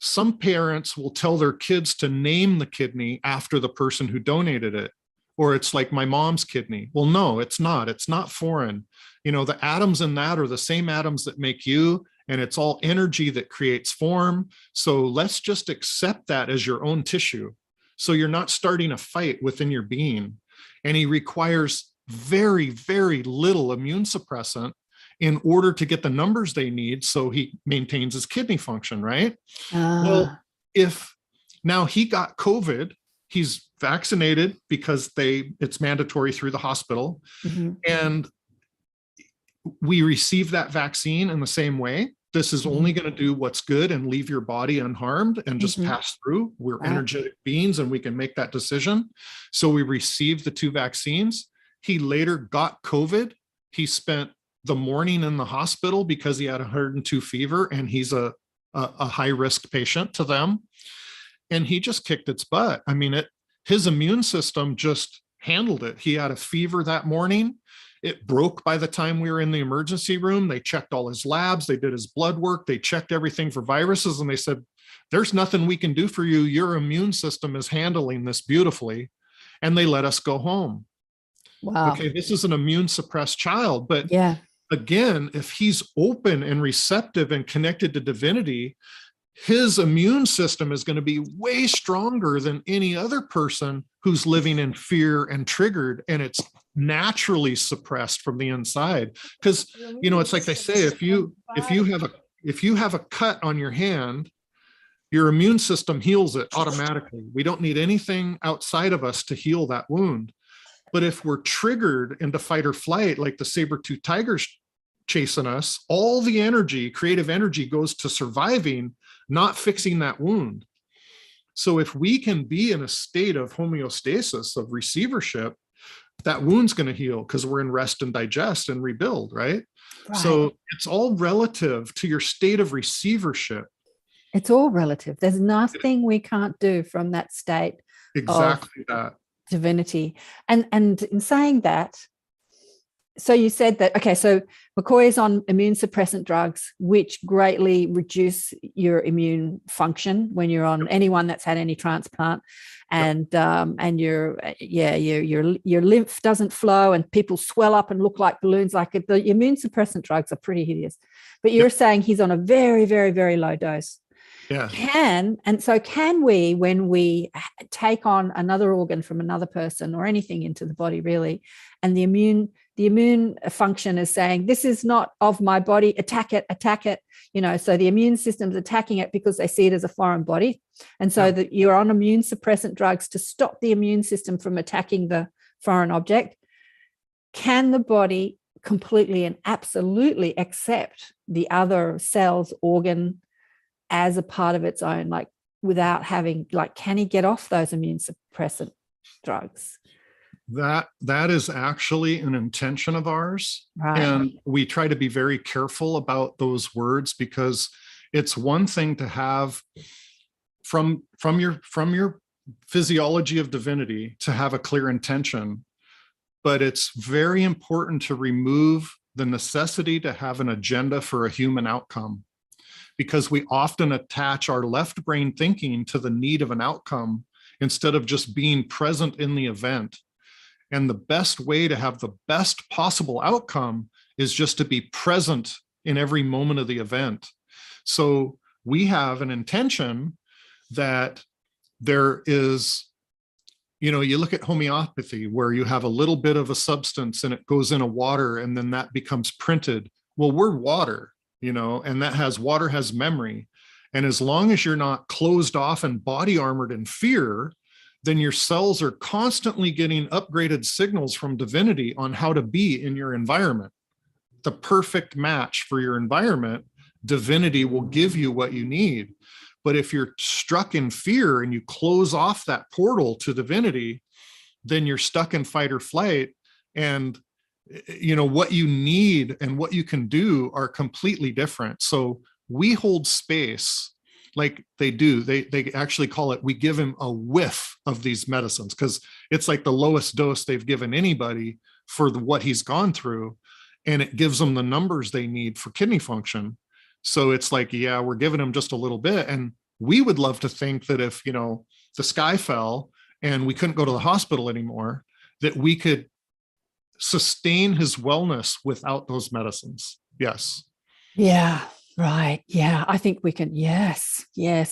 some parents will tell their kids to name the kidney after the person who donated it, or it's like my mom's kidney. Well, no, it's not. It's not foreign. You know, the atoms in that are the same atoms that make you, and it's all energy that creates form. So let's just accept that as your own tissue. So you're not starting a fight within your being. And he requires very, very little immune suppressant in order to get the numbers they need, so he maintains his kidney function, right? Well, if now he got COVID, he's vaccinated because it's mandatory through the hospital. Mm-hmm. And we receive that vaccine in the same way. This is only going to do what's good and leave your body unharmed and just pass through. We're energetic beings and we can make that decision. So we received the 2 vaccines. He later got COVID. He spent the morning in the hospital because he had 102 fever, and he's a high-risk patient to them. And he just kicked its butt. I mean, his immune system just handled it. He had a fever that morning. It broke by the time we were in the emergency room. They checked all his labs. They did his blood work. They checked everything for viruses. And they said, there's nothing we can do for you. Your immune system is handling this beautifully. And they let us go home. Wow. Okay, this is an immune suppressed child. But again, if he's open and receptive and connected to divinity, his immune system is going to be way stronger than any other person who's living in fear and triggered, and it's naturally suppressed from the inside. Because, you know, it's like they say, if you have a cut on your hand, your immune system heals it automatically. We don't need anything outside of us to heal that wound. But if we're triggered into fight or flight, like the saber-toothed tiger's chasing us, all the energy, creative energy, goes to surviving, not fixing that wound. So if we can be in a state of homeostasis, of receivership, that wound's going to heal because we're in rest and digest and rebuild, right? So it's all relative to your state of receivership. It's all relative. There's nothing we can't do from that state. Exactly that. Divinity. And in saying that, so you said that, okay, so Makoy is on immune suppressant drugs, which greatly reduce your immune function when you're on anyone that's had any transplant, and your lymph doesn't flow, and people swell up and look like balloons. Like the immune suppressant drugs are pretty hideous. But you're saying he's on a very, very, very low dose. Yeah. Can we, when we take on another organ from another person or anything into the body, really, and the immune function is saying, this is not of my body, attack it, you know, so the immune system's attacking it because they see it as a foreign body. And so that you're on immune suppressant drugs to stop the immune system from attacking the foreign object. Can the body completely and absolutely accept the other cell's organ as a part of its own, like without having, like, can he get off those immune suppressant drugs? That is actually an intention of ours. Right. And we try to be very careful about those words, because it's one thing to have from your physiology of divinity to have a clear intention, but it's very important to remove the necessity to have an agenda for a human outcome, because we often attach our left brain thinking to the need of an outcome instead of just being present in the event. And the best way to have the best possible outcome is just to be present in every moment of the event. So we have an intention that there is, you know, you look at homeopathy where you have a little bit of a substance and it goes in a water and then that becomes printed. Well, we're water, you know, and water has memory. And as long as you're not closed off and body armored in fear, then your cells are constantly getting upgraded signals from divinity on how to be in your environment. The perfect match for your environment, divinity will give you what you need. But if you're struck in fear and you close off that portal to divinity, then you're stuck in fight or flight. And you know what you need and what you can do are completely different. So we hold space like they do. They actually call it, we give him a whiff of these medicines, because it's like the lowest dose they've given anybody for what he's gone through. And it gives them the numbers they need for kidney function. So it's like, yeah, we're giving him just a little bit. And we would love to think that if, you know, the sky fell and we couldn't go to the hospital anymore, that we could sustain his wellness without those medicines. Yes. Yeah. Right. Yeah. I think we can. Yes. I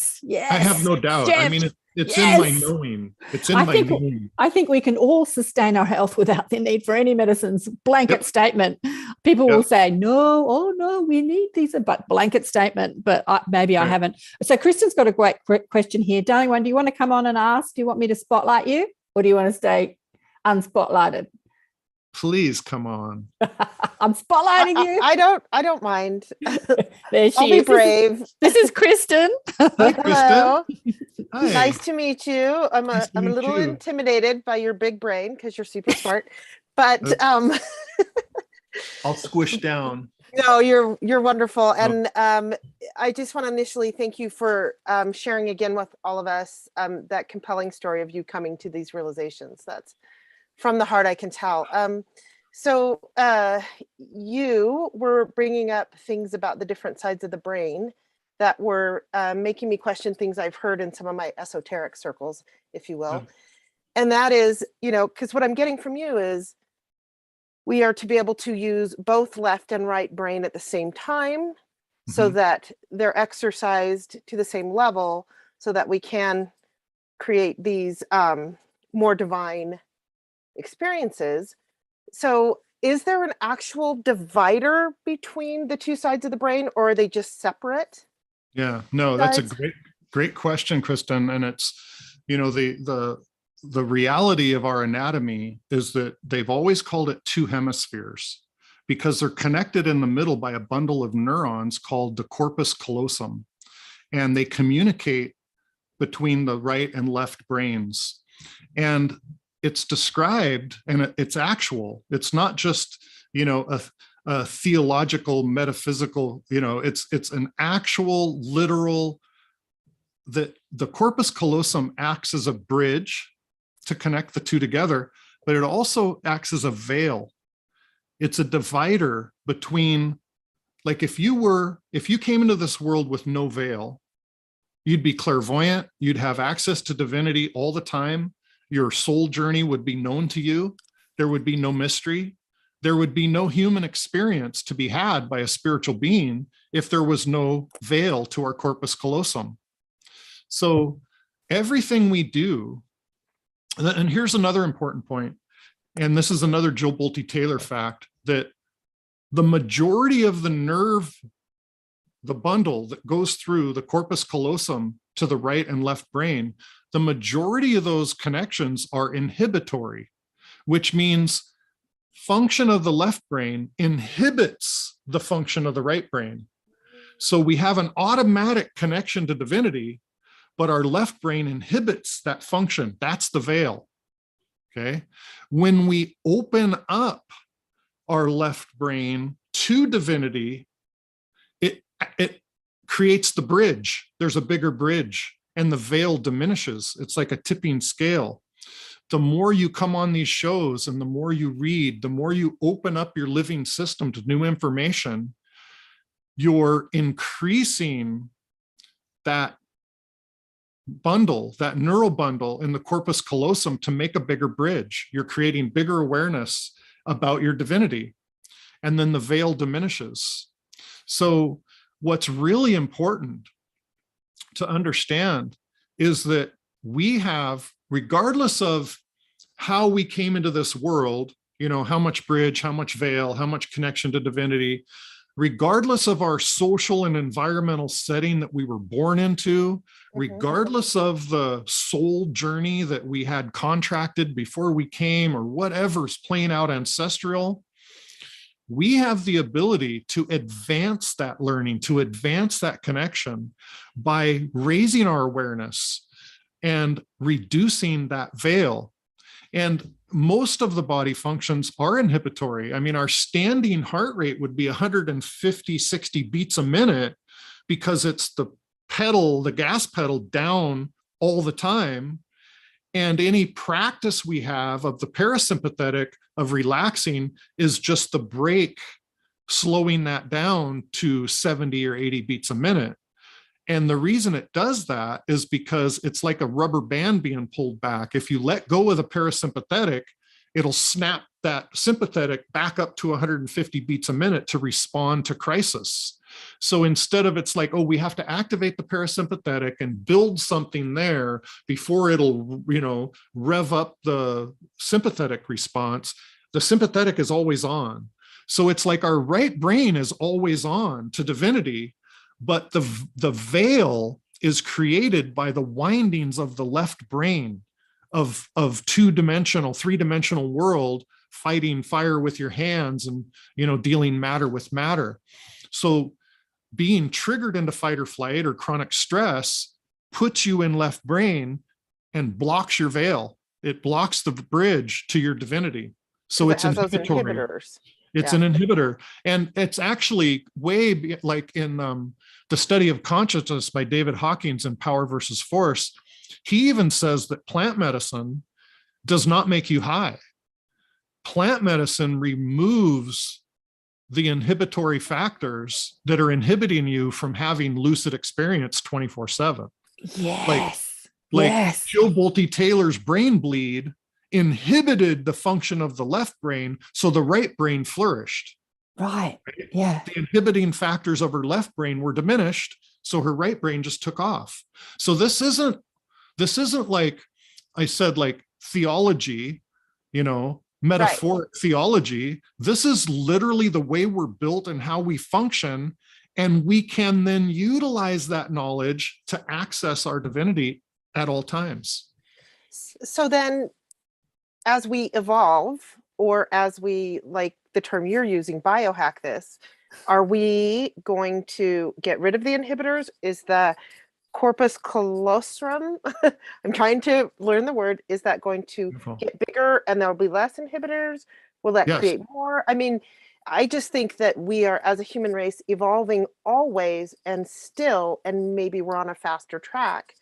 have no doubt. Jeff, I mean, it's in my knowing. It's in my knowing. I think we can all sustain our health without the need for any medicines. Blanket statement. People will say, no, oh no, we need these, but blanket statement, but maybe I haven't. So Kristen's got a great question here. Darling one, do you want to come on and ask? Do you want me to spotlight you, or do you want to stay unspotlighted? Please come on. I'm spotlighting you. I don't mind. There she I'll be brave. This is Kristen. Hi, Kristen. Hello. Hi. Nice to meet you. I'm a little you. intimidated by your big brain because you're super smart, but I'll squish down. No, you're wonderful. And I just want to initially thank you for sharing again with all of us that compelling story of you coming to these realizations. That's from the heart, I can tell. So you were bringing up things about the different sides of the brain that were making me question things I've heard in some of my esoteric circles, if you will. And that is, you know, because what I'm getting from you is we are to be able to use both left and right brain at the same time. so that they're exercised to the same level so that we can create these more divine experiences. So is there an actual divider between the two sides of the brain, or are they just separate? Yeah, no, that's a great question, Kristen. And it's, the reality of our anatomy is that they've always called it two hemispheres because they're connected in the middle by a bundle of neurons called the corpus callosum. And they communicate between the right and left brains. And it's described, and it's actual. It's not just, a theological, metaphysical, it's an actual, literal, that the corpus callosum acts as a bridge to connect the two together, but it also acts as a veil. It's a divider between, like if you came into this world with no veil, you'd be clairvoyant, you'd have access to divinity all the time. Your soul journey would be known to you. There would be no mystery. There would be no human experience to be had by a spiritual being if there was no veil to our corpus callosum. So everything we do, and here's another important point, and this is another Jill Bolte Taylor fact, that the majority of the nerve, the bundle that goes through the corpus callosum to the right and left brain, the majority of those connections are inhibitory, which means function of the left brain inhibits the function of the right brain. So we have an automatic connection to divinity, but our left brain inhibits that function. That's the veil. Okay. When we open up our left brain to divinity, it creates the bridge. There's a bigger bridge and the veil diminishes. It's like a tipping scale. The more you come on these shows and the more you read, the more you open up your living system to new information, you're increasing that bundle, that neural bundle in the corpus callosum to make a bigger bridge. You're creating bigger awareness about your divinity. And then the veil diminishes. So what's really important to understand is that we have, regardless of how we came into this world, how much bridge, how much veil, how much connection to divinity, regardless of our social and environmental setting that we were born into, regardless of the soul journey that we had contracted before we came or whatever's playing out ancestral, we have the ability to advance that learning, to advance that connection by raising our awareness and reducing that veil. And most of the body functions are inhibitory. I mean, our standing heart rate would be 150, 60 beats a minute because it's the pedal, the gas pedal down all the time. And any practice we have of the parasympathetic, of relaxing, is just the brake slowing that down to 70 or 80 beats a minute. And the reason it does that is because it's like a rubber band being pulled back. If you let go of the parasympathetic, it'll snap that sympathetic back up to 150 beats a minute to respond to crisis. So instead of, it's like, oh, we have to activate the parasympathetic and build something there before it'll, rev up the sympathetic response, the sympathetic is always on. So it's like our right brain is always on to divinity, but the veil is created by the windings of the left brain of two-dimensional, three-dimensional world, fighting fire with your hands and, dealing matter with matter. So being triggered into fight or flight or chronic stress puts you in left brain and blocks your veil. It blocks the bridge to your divinity. So it's inhibitory. It's an inhibitor. And it's actually like in the study of consciousness by David Hawkins in Power versus Force, he even says that plant medicine does not make you high. Plant medicine removes the inhibitory factors that are inhibiting you from having lucid experience 24/7. Yes. Like Jill Bolte Taylor's brain bleed inhibited the function of the left brain, so the right brain flourished. Right. Yeah. The inhibiting factors of her left brain were diminished, so her right brain just took off. So this isn't like I said, like theology, metaphoric theology. This is literally the way we're built and how we function. And we can then utilize that knowledge to access our divinity at all times. So then, as we evolve, or as we, like the term you're using, biohack this, are we going to get rid of the inhibitors? Is the corpus callosum, I'm trying to learn the word, is that going to get bigger and there'll be less inhibitors? Will that create more? I mean, I just think that we are, as a human race, evolving always, and still, and maybe we're on a faster track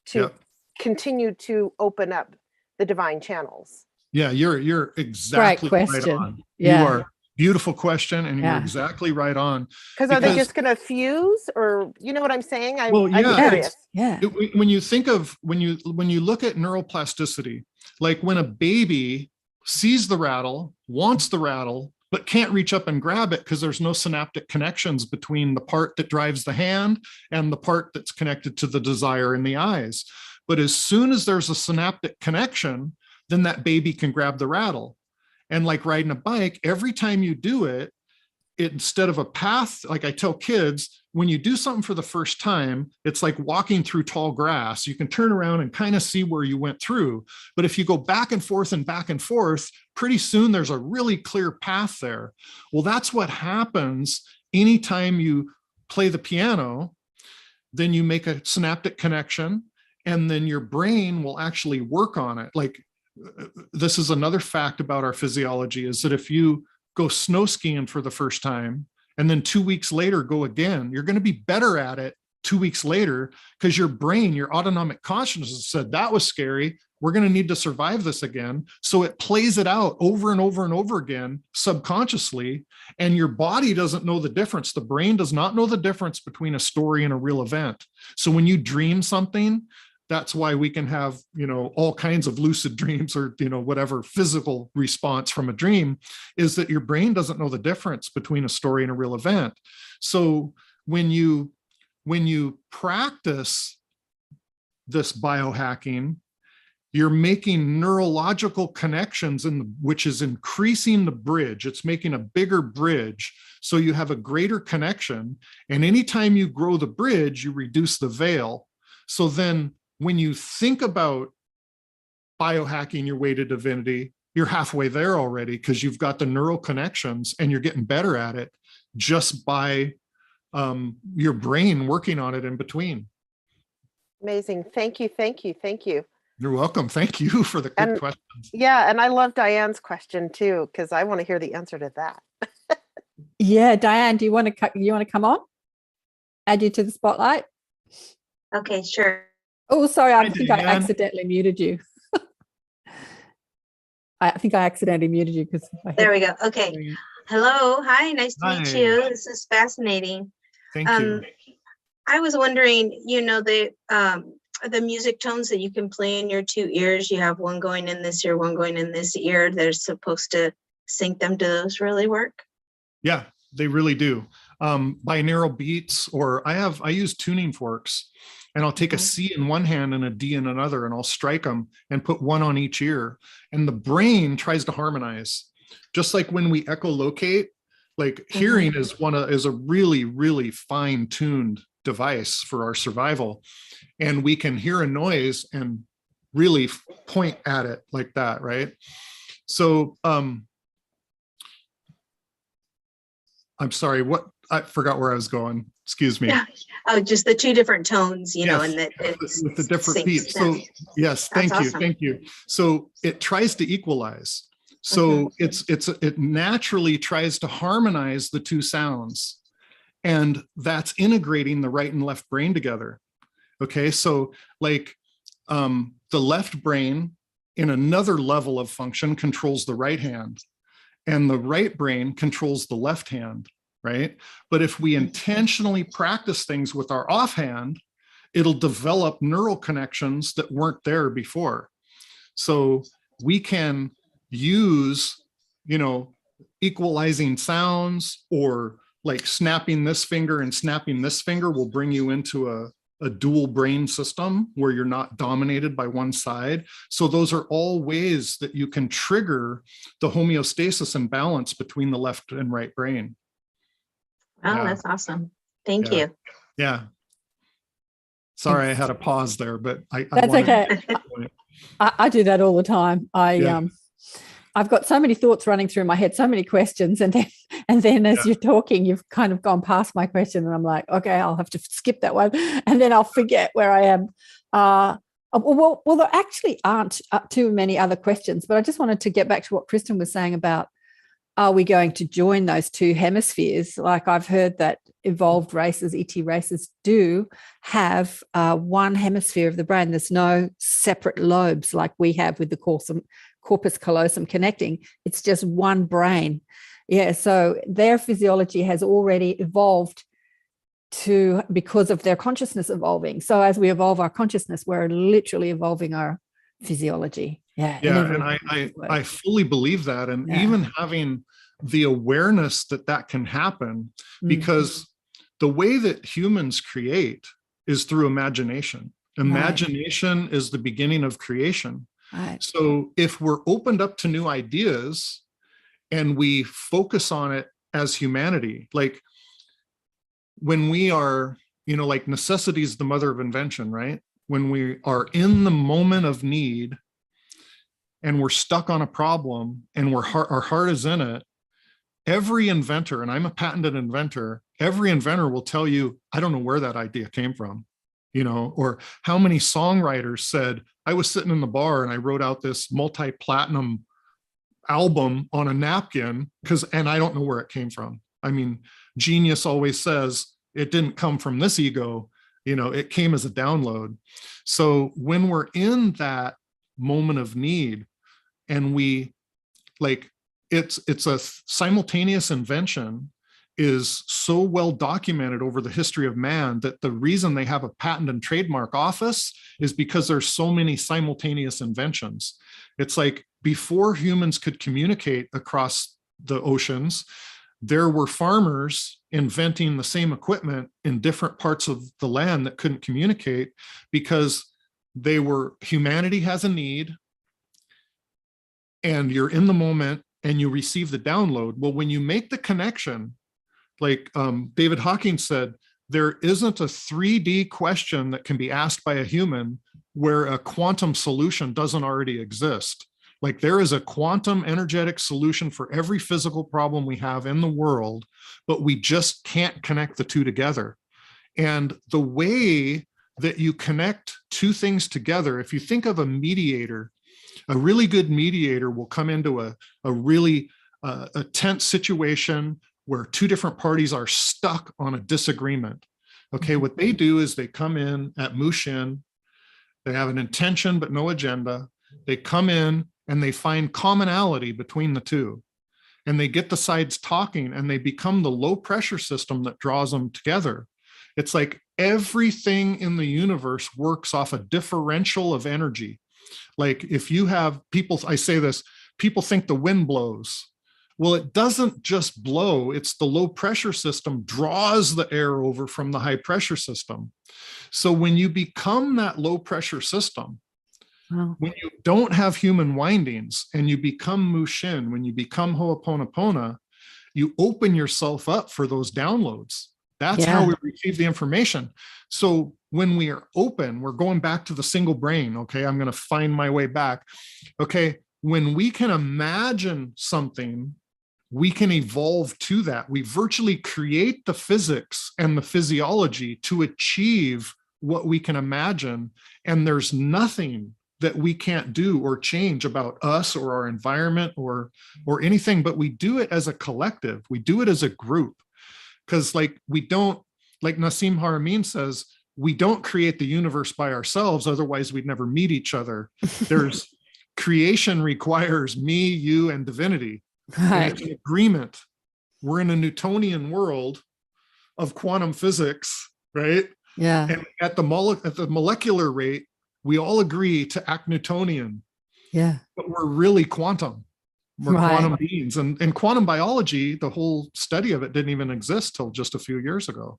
to continue to open up the divine channels. Yeah, you're exactly right on. Yeah. You are. Beautiful question, and you're exactly right on. Because are they just going to fuse, or you know what I'm saying? I'm curious. When you think of when you look at neuroplasticity, like when a baby sees the rattle, wants the rattle, but can't reach up and grab it because there's no synaptic connections between the part that drives the hand and the part that's connected to the desire in the eyes. But as soon as there's a synaptic connection, then that baby can grab the rattle. And like riding a bike, every time you do it, instead of a path, like I tell kids, when you do something for the first time, it's like walking through tall grass. You can turn around and kind of see where you went through. But if you go back and forth, pretty soon there's a really clear path there. Well, that's what happens anytime you play the piano. Then you make a synaptic connection, and then your brain will actually work on it. Like, this is another fact about our physiology, is that if you go snow skiing for the first time and then 2 weeks later go again, you're going to be better at it 2 weeks later, because your brain, your autonomic consciousness said that was scary. We're going to need to survive this again. So it plays it out over and over and over again subconsciously. And your body doesn't know the difference. The brain does not know the difference between a story and a real event. So when you dream something, that's why we can have, all kinds of lucid dreams, or, whatever physical response from a dream, is that your brain doesn't know the difference between a story and a real event. So when you practice this biohacking, you're making neurological connections, which is increasing the bridge. It's making a bigger bridge. So you have a greater connection. And anytime you grow the bridge, you reduce the veil. So then when you think about biohacking your way to divinity, you're halfway there already, because you've got the neural connections and you're getting better at it just by your brain working on it in between. Amazing. Thank you. Thank you. Thank you. You're welcome. Thank you for the good questions. Yeah. And I love Diane's question too, because I want to hear the answer to that. Yeah. Diane, do you want to come on? Add you to the spotlight? Okay, sure. Oh, sorry. I think I accidentally muted you. Because there we go. Okay. Hello. Hi. Nice to meet you. This is fascinating. Thank you. I was wondering, the music tones that you can play in your two ears, you have one going in this ear, one going in this ear. They're supposed to sync them. Do those really work? Yeah, they really do. Binaural beats, or I use tuning forks. And I'll take a C in one hand and a D in another, and I'll strike them and put one on each ear. And the brain tries to harmonize. Just like when we echolocate, like hearing is a really, really fine-tuned device for our survival. And we can hear a noise and really point at it like that, right? So I'm sorry, I forgot where I was going. Excuse me. Yeah. Oh, just the two different tones, and that with the different beats. So yes, thank you. So it tries to equalize. So it naturally tries to harmonize the two sounds, and that's integrating the right and left brain together. Okay, so like the left brain in another level of function controls the right hand, and the right brain controls the left hand. Right? But if we intentionally practice things with our offhand, it'll develop neural connections that weren't there before. So we can use, equalizing sounds, or like snapping this finger and snapping this finger will bring you into a dual brain system where you're not dominated by one side. So those are all ways that you can trigger the homeostasis and balance between the left and right brain. Wow, that's awesome. Thank you. Yeah. Sorry, I had a pause there, but that's okay. I do that all the time. I've got so many thoughts running through my head, so many questions, and then as you're talking, you've kind of gone past my question, and I'm like, okay, I'll have to skip that one, and then I'll forget where I am. Well, there actually aren't too many other questions, but I just wanted to get back to what Kristen was saying about, are we going to join those two hemispheres? Like, I've heard that evolved races, ET races, do have one hemisphere of the brain. There's no separate lobes like we have with the corpus callosum connecting. It's just one brain. Yeah, so their physiology has already evolved because of their consciousness evolving. So as we evolve our consciousness, we're literally evolving our physiology. Yeah, and I fully believe that. And even having the awareness that can happen, because the way that humans create is through imagination. Imagination is the beginning of creation. Right. So if we're opened up to new ideas and we focus on it as humanity, like when we are, like necessity is the mother of invention, right? When we are in the moment of need and we're stuck on a problem and our heart is in it, every inventor, and I'm a patented inventor, every inventor will tell you, I don't know where that idea came from, or how many songwriters said, I was sitting in the bar and I wrote out this multi-platinum album on a napkin and I don't know where it came from. I mean, genius always says it didn't come from this ego, it came as a download. So when we're in that moment of need and we it's a simultaneous invention is so well documented over the history of man that the reason they have a patent and trademark office is because there's so many simultaneous inventions. It's like before humans could communicate across the oceans, there were farmers inventing the same equipment in different parts of the land that couldn't communicate because humanity has a need and you're in the moment and you receive the download. Well, when you make the connection, like David Hawking said, there isn't a 3D question that can be asked by a human where a quantum solution doesn't already exist. Like there is a quantum energetic solution for every physical problem we have in the world, but we just can't connect the two together. And the way that you connect two things together, if you think of a mediator, a really good mediator will come into a really a tense situation where two different parties are stuck on a disagreement. Okay, what they do is they come in at Mushin, they have an intention but no agenda. They come in and they find commonality between the two. And they get the sides talking and they become the low pressure system that draws them together. It's like everything in the universe works off a differential of energy. Like if you have people, I say this, people think the wind blows. Well, it doesn't just blow, it's the low pressure system draws the air over from the high pressure system. So when you become that low pressure system, when you don't have human windings and you become Mushin, when you become Ho'oponopono, you open yourself up for those downloads. That's how we receive the information. So when we are open, we're going back to the single brain. Okay, I'm going to find my way back. Okay, when we can imagine something, we can evolve to that. We virtually create the physics and the physiology to achieve what we can imagine. And there's nothing that we can't do or change about us or our environment or anything, but we do it as a collective. We do it as a group. Because like Nassim Haramein says, we don't create the universe by ourselves, otherwise we'd never meet each other. There's creation requires me, you, and divinity. Right. And it's an agreement. We're in a Newtonian world of quantum physics, right? Yeah. And at the molecular rate, we all agree to act Newtonian. Yeah. But we're really quantum. We're quantum beings. And quantum biology, the whole study of it didn't even exist till just a few years ago.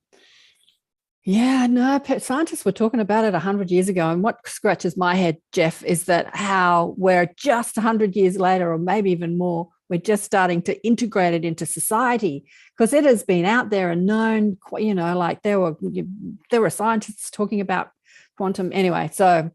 Yeah, no, scientists were talking about it 100 years ago. And what scratches my head, Jeff, is that how we're just 100 years later, or maybe even more, we're just starting to integrate it into society, because it has been out there and known, you know, like there were scientists talking about quantum anyway. So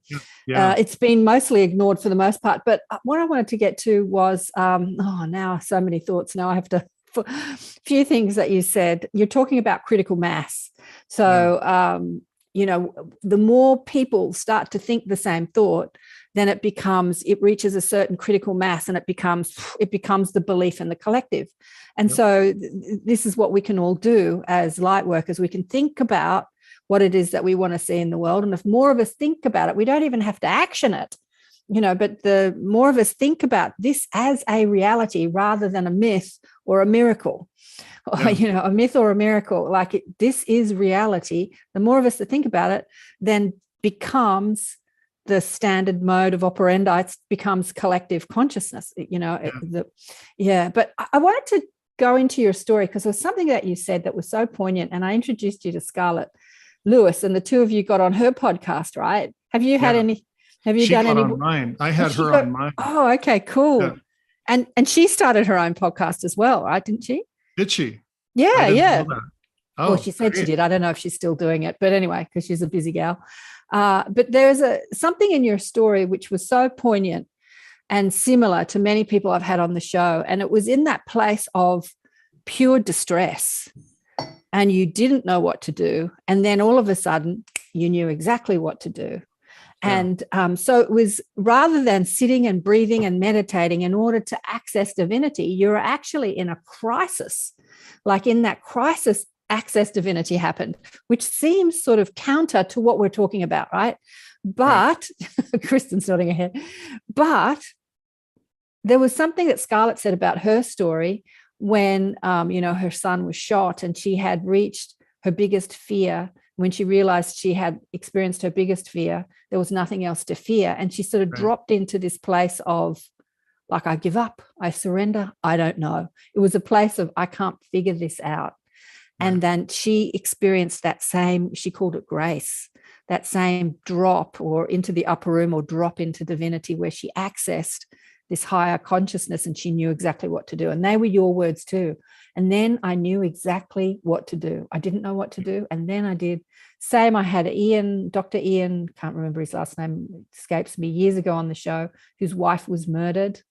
it's been mostly ignored for the most part. But what I wanted to get to was, now so many thoughts. Now I have to, a few things that you said. You're talking about critical mass. So, you know, the more people start to think the same thought, then it reaches a certain critical mass, and it becomes the belief in the collective. And so this is what we can all do as light workers. We can think about what it is that we want to see in the world. And if more of us think about it, we don't even have to action it, you know, but the more of us think about this as a reality rather than a myth or a miracle, or, you know, a myth or a miracle, like this is reality. The more of us that think about it, then becomes the standard mode of operandi. It becomes collective consciousness, you know. But I wanted to go into your story because there was something that you said that was so poignant, and I introduced you to Scarlett Lewis, and the two of you got on her podcast, right? Have you had any? Have you done any? On mine. I had her on mine. Oh, okay, cool. Yeah. And she started her own podcast as well, right? Didn't she? Did she? Yeah, yeah. Oh, well, she said she did. I don't know if she's still doing it, but anyway, because she's a busy gal. But there's something in your story which was so poignant and similar to many people I've had on the show, and it was in that place of pure distress. And you didn't know what to do. And then all of a sudden, you knew exactly what to do. And so it was, rather than sitting and breathing and meditating in order to access divinity, you're actually in a crisis. Like in that crisis, access divinity happened, which seems sort of counter to what we're talking about, right? But, Kristen's nodding her head, but there was something that Scarlett said about her story when, you know, her son was shot and she had reached her biggest fear. When she realized she had experienced her biggest fear, there was nothing else to fear. And she sort of dropped into this place of, like, I give up, I surrender, I don't know. It was a place of, I can't figure this out. And then she experienced that same, she called it grace, that same drop or into the upper room or drop into divinity, where she accessed this higher consciousness and she knew exactly what to do. And they were your words too. And then I knew exactly what to do. I didn't know what to do. And then I did. Same, I had Dr. Ian, can't remember his last name, escapes me, years ago on the show, whose wife was murdered.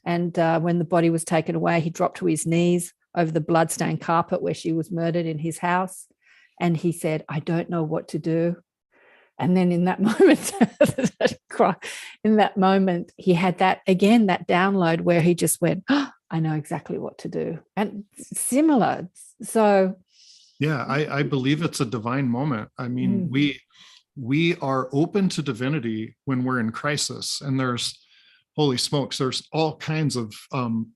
And when the body was taken away, he dropped to his knees over the bloodstained carpet where she was murdered in his house. And he said, I don't know what to do. And then in that moment, he had that download where he just went, oh, I know exactly what to do. And similar. So. Yeah, I believe it's a divine moment. I mean, we are open to divinity when we're in crisis. And there's, holy smokes, there's all kinds of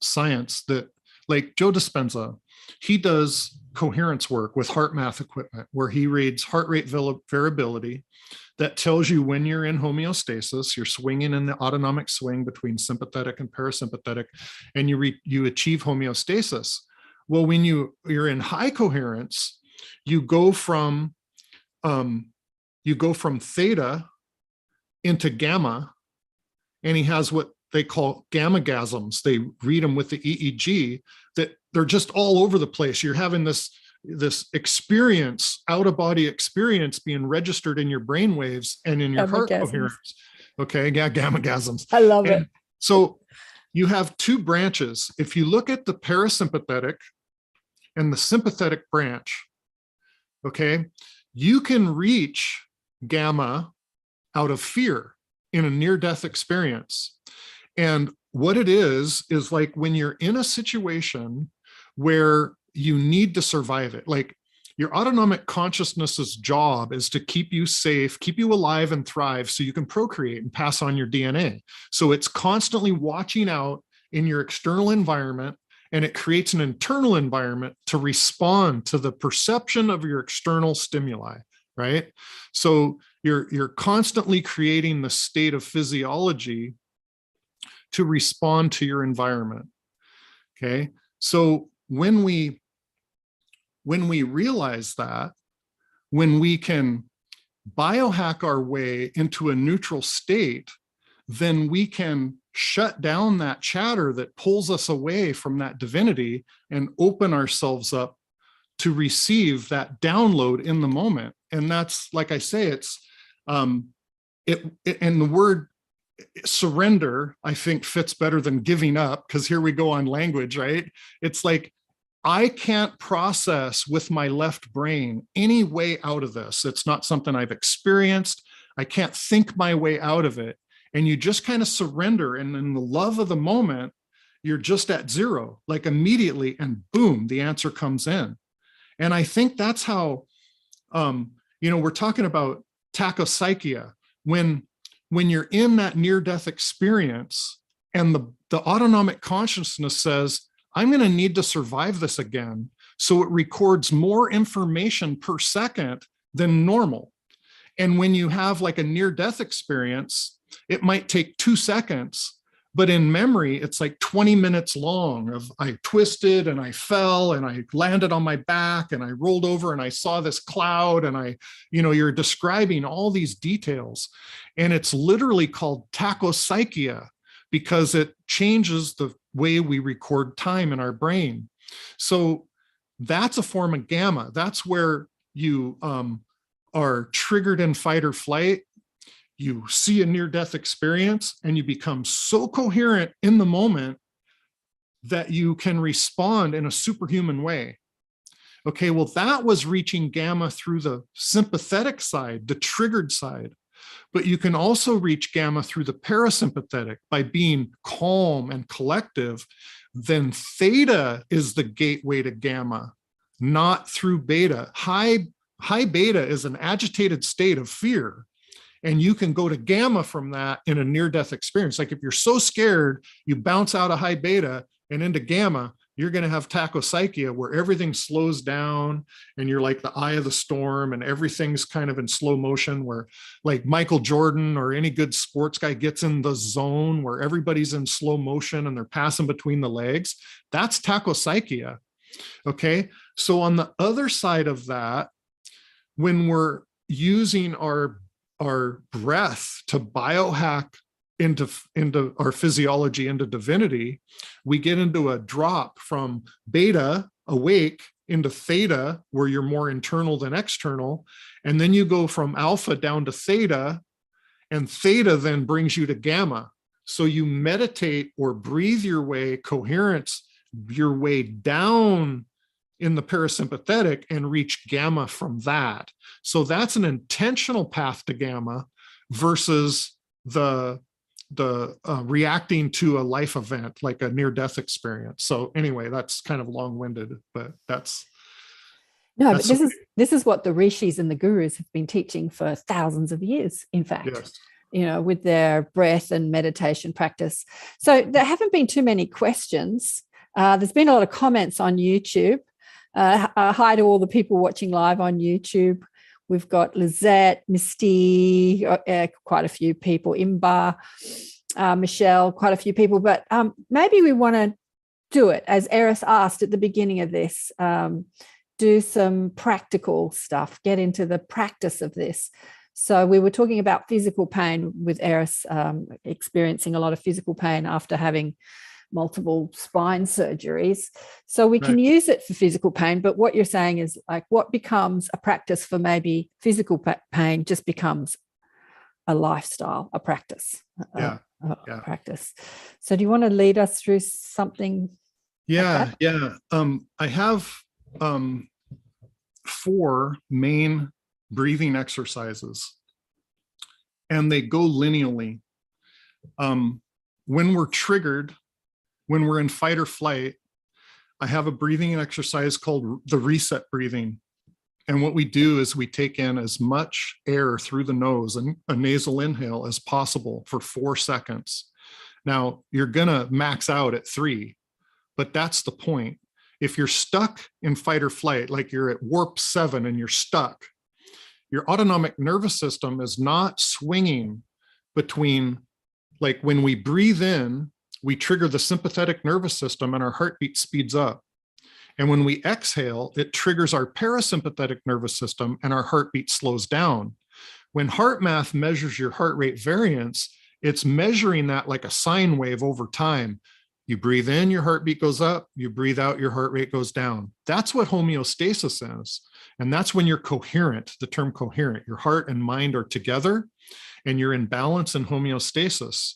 science that, like Joe Dispenza, he does coherence work with heart math equipment, where he reads heart rate variability that tells you when you're in homeostasis, you're swinging in the autonomic swing between sympathetic and parasympathetic, and you achieve homeostasis. Well, when you're in high coherence, you go from theta into gamma, and he has what they call gamma-gasms. They read them with the EEG, that they're just all over the place. You're having this experience, out-of-body experience being registered in your brain waves and in your heart coherence. Okay, yeah, gamma-gasms. I love it. So you have two branches. If you look at the parasympathetic and the sympathetic branch, okay, you can reach gamma out of fear in a near-death experience. And what it is like when you're in a situation where you need to survive it, like your autonomic consciousness's job is to keep you safe, keep you alive and thrive so you can procreate and pass on your DNA. So it's constantly watching out in your external environment, and it creates an internal environment to respond to the perception of your external stimuli, right? So you're constantly creating the state of physiology to respond to your environment. Okay. So when we realize that, when we can biohack our way into a neutral state, then we can shut down that chatter that pulls us away from that divinity and open ourselves up to receive that download in the moment. And that's, like I say, it's and the word surrender, I think, fits better than giving up, because here we go on language, right? It's like, I can't process with my left brain any way out of this. It's not something I've experienced. I can't think my way out of it. And you just kind of surrender. And in the love of the moment, you're just at zero, like immediately, and boom, the answer comes in. And I think that's how, we're talking about tachypsychia. When you're in that near-death experience and the autonomic consciousness says, I'm going to need to survive this again. So it records more information per second than normal. And when you have like a near-death experience, it might take 2 seconds, but in memory, it's like 20 minutes long of I twisted and I fell and I landed on my back and I rolled over and I saw this cloud and you're describing all these details. And it's literally called tachypsychia because it changes the way we record time in our brain. So that's a form of gamma. That's where you are triggered in fight or flight. You see a near-death experience and you become so coherent in the moment that you can respond in a superhuman way. Okay, well, that was reaching gamma through the sympathetic side, the triggered side. But you can also reach gamma through the parasympathetic by being calm and collective. Then theta is the gateway to gamma, not through beta. High beta is an agitated state of fear. And you can go to gamma from that in a near-death experience. Like if you're so scared, you bounce out of high beta and into gamma, you're going to have tachypsychia where everything slows down and you're like the eye of the storm and everything's kind of in slow motion, where like Michael Jordan or any good sports guy gets in the zone where everybody's in slow motion and they're passing between the legs. That's tachypsychia. Okay. So on the other side of that, when we're using our breath to biohack into our physiology, into divinity, we get into a drop from beta, awake, into theta, where you're more internal than external. And then you go from alpha down to theta, and theta then brings you to gamma. So you meditate or breathe your way, coherence your way down in the parasympathetic and reach gamma from that. So that's an intentional path to gamma versus the reacting to a life event like a near-death experience. So anyway, that's kind of long-winded, but that's but this is what the rishis and the gurus have been teaching for thousands of years, in fact. Yes. With their breath and meditation practice. So there haven't been too many questions. There's been a lot of comments on YouTube. Hi to all the people watching live on YouTube. We've got Lizette, Misty, quite a few people, Imba, Michelle, quite a few people. But maybe we want to do it, as Eris asked at the beginning of this, do some practical stuff, get into the practice of this. So we were talking about physical pain with Eris, experiencing a lot of physical pain after having multiple spine surgeries. So we can use it for physical pain, but what you're saying is like what becomes a practice for maybe physical pain just becomes a lifestyle, a practice, a practice. So do you want to lead us through something? I have 4 main breathing exercises, and they go linearly. When we're triggered, when we're in fight or flight, I have a breathing exercise called the reset breathing. And what we do is we take in as much air through the nose and a nasal inhale as possible for 4 seconds. Now, you're going to max out at 3, but that's the point. If you're stuck in fight or flight, like you're at warp 7 and you're stuck, your autonomic nervous system is not swinging between, like when we breathe in, we trigger the sympathetic nervous system and our heartbeat speeds up. And when we exhale, it triggers our parasympathetic nervous system and our heartbeat slows down. When HeartMath measures your heart rate variance, it's measuring that like a sine wave over time. You breathe in, your heartbeat goes up. You breathe out, your heart rate goes down. That's what homeostasis is. And that's when you're coherent, the term coherent. Your heart and mind are together and you're in balance and homeostasis.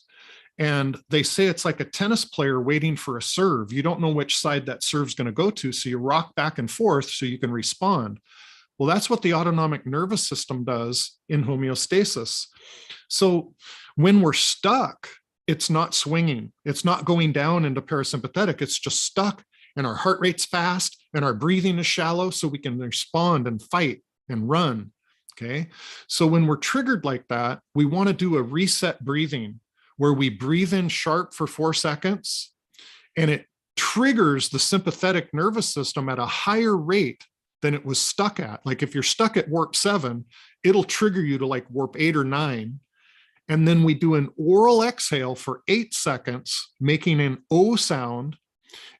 And they say it's like a tennis player waiting for a serve. You don't know which side that serve's going to go to, so you rock back and forth so you can respond. Well, that's what the autonomic nervous system does in homeostasis. So when we're stuck, it's not swinging. It's not going down into parasympathetic. It's just stuck, and our heart rate's fast and our breathing is shallow, so we can respond and fight and run. Okay. So when we're triggered like that, we want to do a reset breathing where we breathe in sharp for 4 seconds, and it triggers the sympathetic nervous system at a higher rate than it was stuck at. Like if you're stuck at warp 7, it'll trigger you to like warp 8 or 9. And then we do an oral exhale for 8 seconds, making an O sound.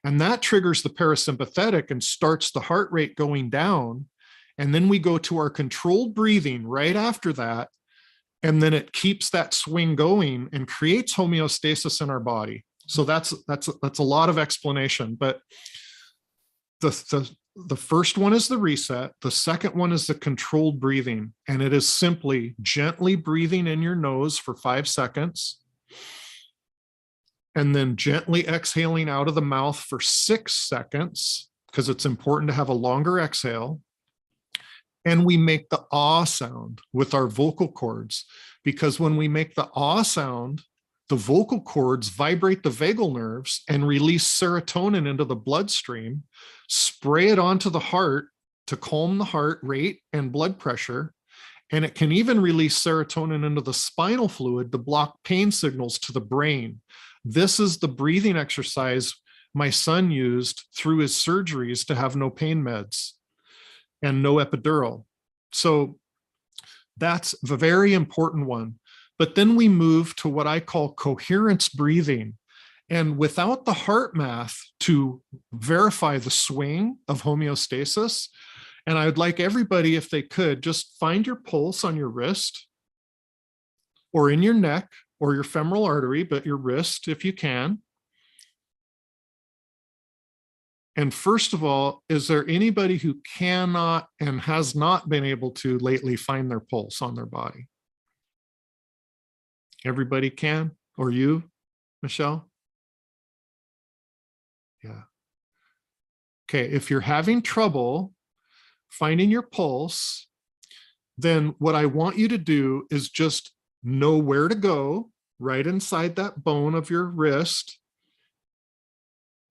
And that triggers the parasympathetic and starts the heart rate going down. And then we go to our controlled breathing right after that. And then it keeps that swing going and creates homeostasis in our body. So that's a lot of explanation. But the first one is the reset. The second one is the controlled breathing. And it is simply gently breathing in your nose for 5 seconds. And then gently exhaling out of the mouth for 6 seconds, because it's important to have a longer exhale. And we make the ah sound with our vocal cords, because when we make the ah sound, the vocal cords vibrate the vagal nerves and release serotonin into the bloodstream, spray it onto the heart to calm the heart rate and blood pressure. And it can even release serotonin into the spinal fluid to block pain signals to the brain. This is the breathing exercise my son used through his surgeries to have no pain meds and no epidural. So that's a very important one. But then we move to what I call coherence breathing. And without the HeartMath to verify the swing of homeostasis, and I would like everybody, if they could, just find your pulse on your wrist or in your neck or your femoral artery, but your wrist if you can. And first of all, is there anybody who cannot and has not been able to lately find their pulse on their body? Everybody can? Or you, Michelle? Yeah. Okay, if you're having trouble finding your pulse, then what I want you to do is just know where to go right inside that bone of your wrist.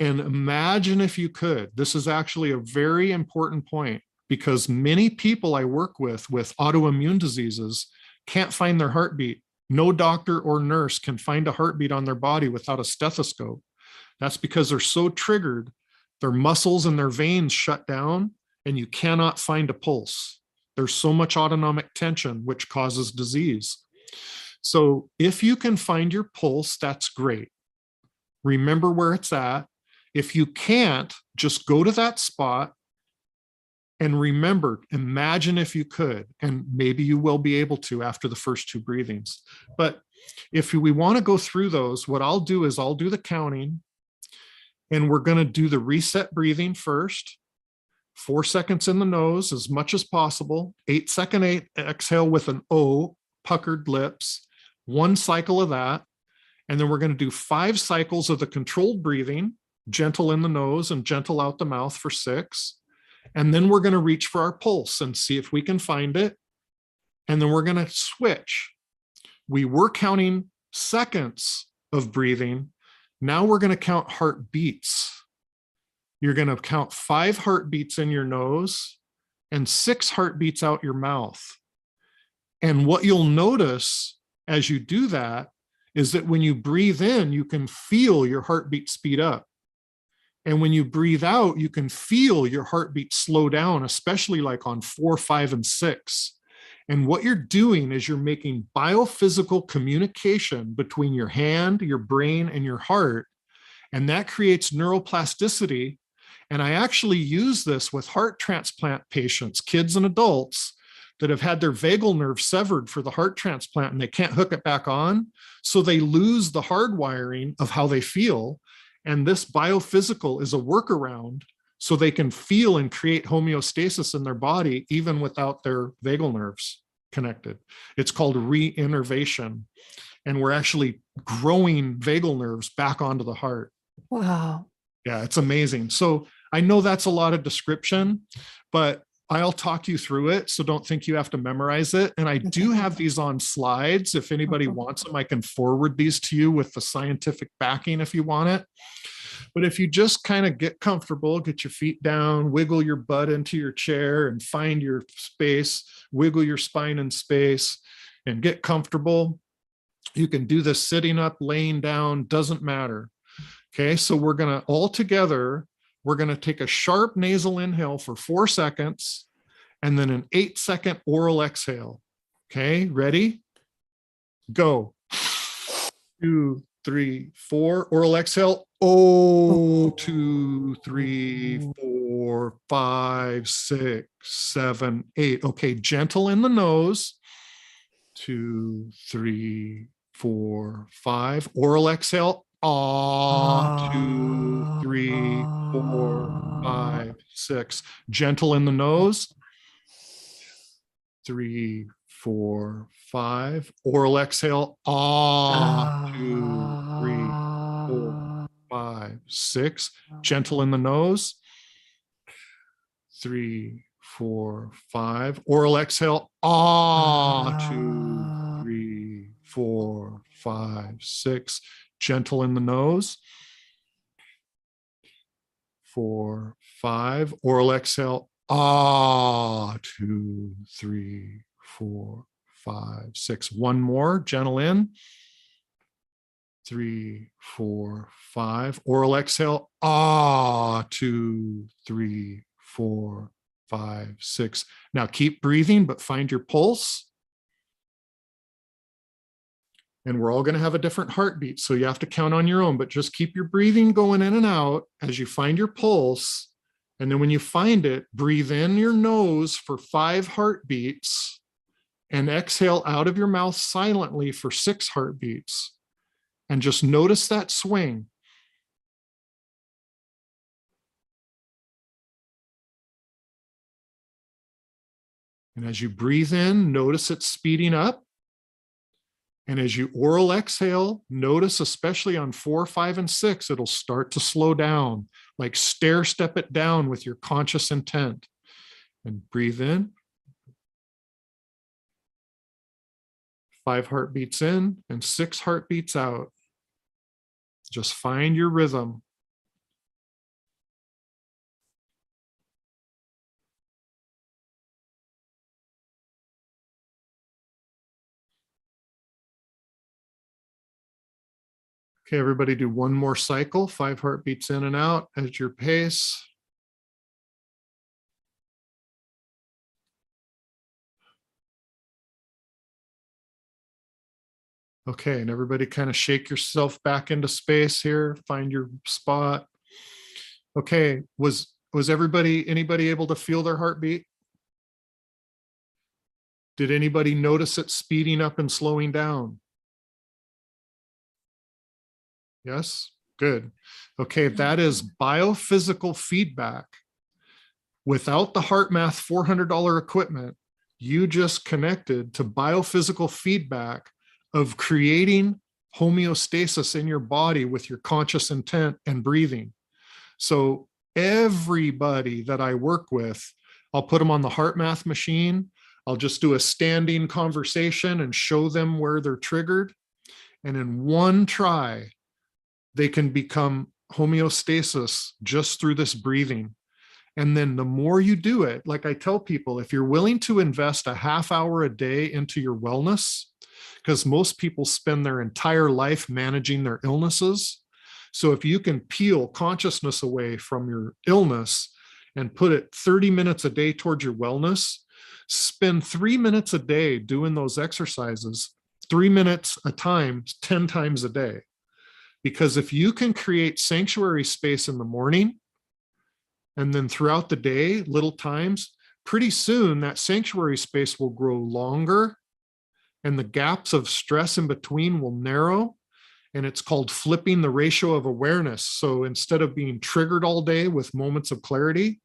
And imagine if you could, this is actually a very important point, because many people I work with autoimmune diseases can't find their heartbeat. No doctor or nurse can find a heartbeat on their body without a stethoscope. That's because they're so triggered, their muscles and their veins shut down, and you cannot find a pulse. There's so much autonomic tension, which causes disease. So if you can find your pulse, that's great. Remember where it's at. If you can't, just go to that spot and remember, imagine if you could, and maybe you will be able to after the first 2 breathings. But if we want to go through those, what I'll do is I'll do the counting, and we're going to do the reset breathing first. 4 seconds in the nose as much as possible. 8-second exhale with an O, puckered lips. 1 cycle of that. And then we're going to do 5 cycles of the controlled breathing, gentle in the nose and gentle out the mouth for 6. And then we're going to reach for our pulse and see if we can find it. And then we're going to switch. We were counting seconds of breathing. Now we're going to count heartbeats. You're going to count 5 heartbeats in your nose and 6 heartbeats out your mouth. And what you'll notice as you do that is that when you breathe in, you can feel your heartbeat speed up. And when you breathe out, you can feel your heartbeat slow down, especially like on 4, 5, and 6. And what you're doing is you're making biophysical communication between your hand, your brain, and your heart. And that creates neuroplasticity. And I actually use this with heart transplant patients, kids and adults that have had their vagal nerve severed for the heart transplant and they can't hook it back on. So they lose the hardwiring of how they feel. And this biophysical is a workaround so they can feel and create homeostasis in their body, even without their vagal nerves connected. It's called reinnervation. And we're actually growing vagal nerves back onto the heart. Wow. Yeah, it's amazing. So I know that's a lot of description, but I'll talk you through it. So don't think you have to memorize it. And I do have these on slides. If anybody wants them, I can forward these to you with the scientific backing if you want it. But if you just kind of get comfortable, get your feet down, wiggle your butt into your chair and find your space, wiggle your spine in space and get comfortable. You can do this sitting up, laying down, doesn't matter. Okay, so we're going to all together, we're going to take a sharp nasal inhale for 4 seconds and then an 8-second oral exhale. Okay, ready? Go. 2, 3, 4. Oral exhale. 2, 3, 4, 5, 6, 7, 8. Okay, gentle in the nose. 2, 3, 4, 5. Oral exhale. 2, 3, 4, 5, 6. Gentle in the nose. 3, 4, 5. Oral exhale. 2, 3, 4, 5, 6. Gentle in the nose. 3, 4, 5. Oral exhale. 2, 3, 4, 5, 6. Gentle in the nose. 4, 5. Oral exhale. 2, 3, 4, 5, 6. One more. Gentle in. 3, 4, 5. Oral exhale. 2, 3, 4, 5, 6. Now keep breathing, but find your pulse. And we're all going to have a different heartbeat, so you have to count on your own, but just keep your breathing going in and out as you find your pulse. And then when you find it, breathe in your nose for 5 heartbeats and exhale out of your mouth silently for 6 heartbeats. And just notice that swing. And as you breathe in, notice it speeding up. And as you oral exhale, notice especially on 4, 5, and 6, it'll start to slow down, like stair step it down with your conscious intent. And breathe in. 5 heartbeats in and 6 heartbeats out. Just find your rhythm. Okay, everybody do one more cycle, 5 heartbeats in and out at your pace. Okay, and everybody kind of shake yourself back into space here, find your spot. Okay, was anybody able to feel their heartbeat? Did anybody notice it speeding up and slowing down? Yes, good. Okay, that is biophysical feedback. Without the HeartMath $400 equipment, you just connected to biophysical feedback of creating homeostasis in your body with your conscious intent and breathing. So everybody that I work with, I'll put them on the HeartMath machine. I'll just do a standing conversation and show them where they're triggered. And in one try, they can become homeostasis just through this breathing. And then the more you do it, like I tell people, if you're willing to invest a half hour a day into your wellness, because most people spend their entire life managing their illnesses. So if you can peel consciousness away from your illness and put it 30 minutes a day towards your wellness, Spend 3 minutes a day doing those exercises, 3 minutes a time, 10 times a day. Because if you can create sanctuary space in the morning and then throughout the day, little times, pretty soon that sanctuary space will grow longer and the gaps of stress in between will narrow. And it's called flipping the ratio of awareness. So instead of being triggered all day with moments of clarity,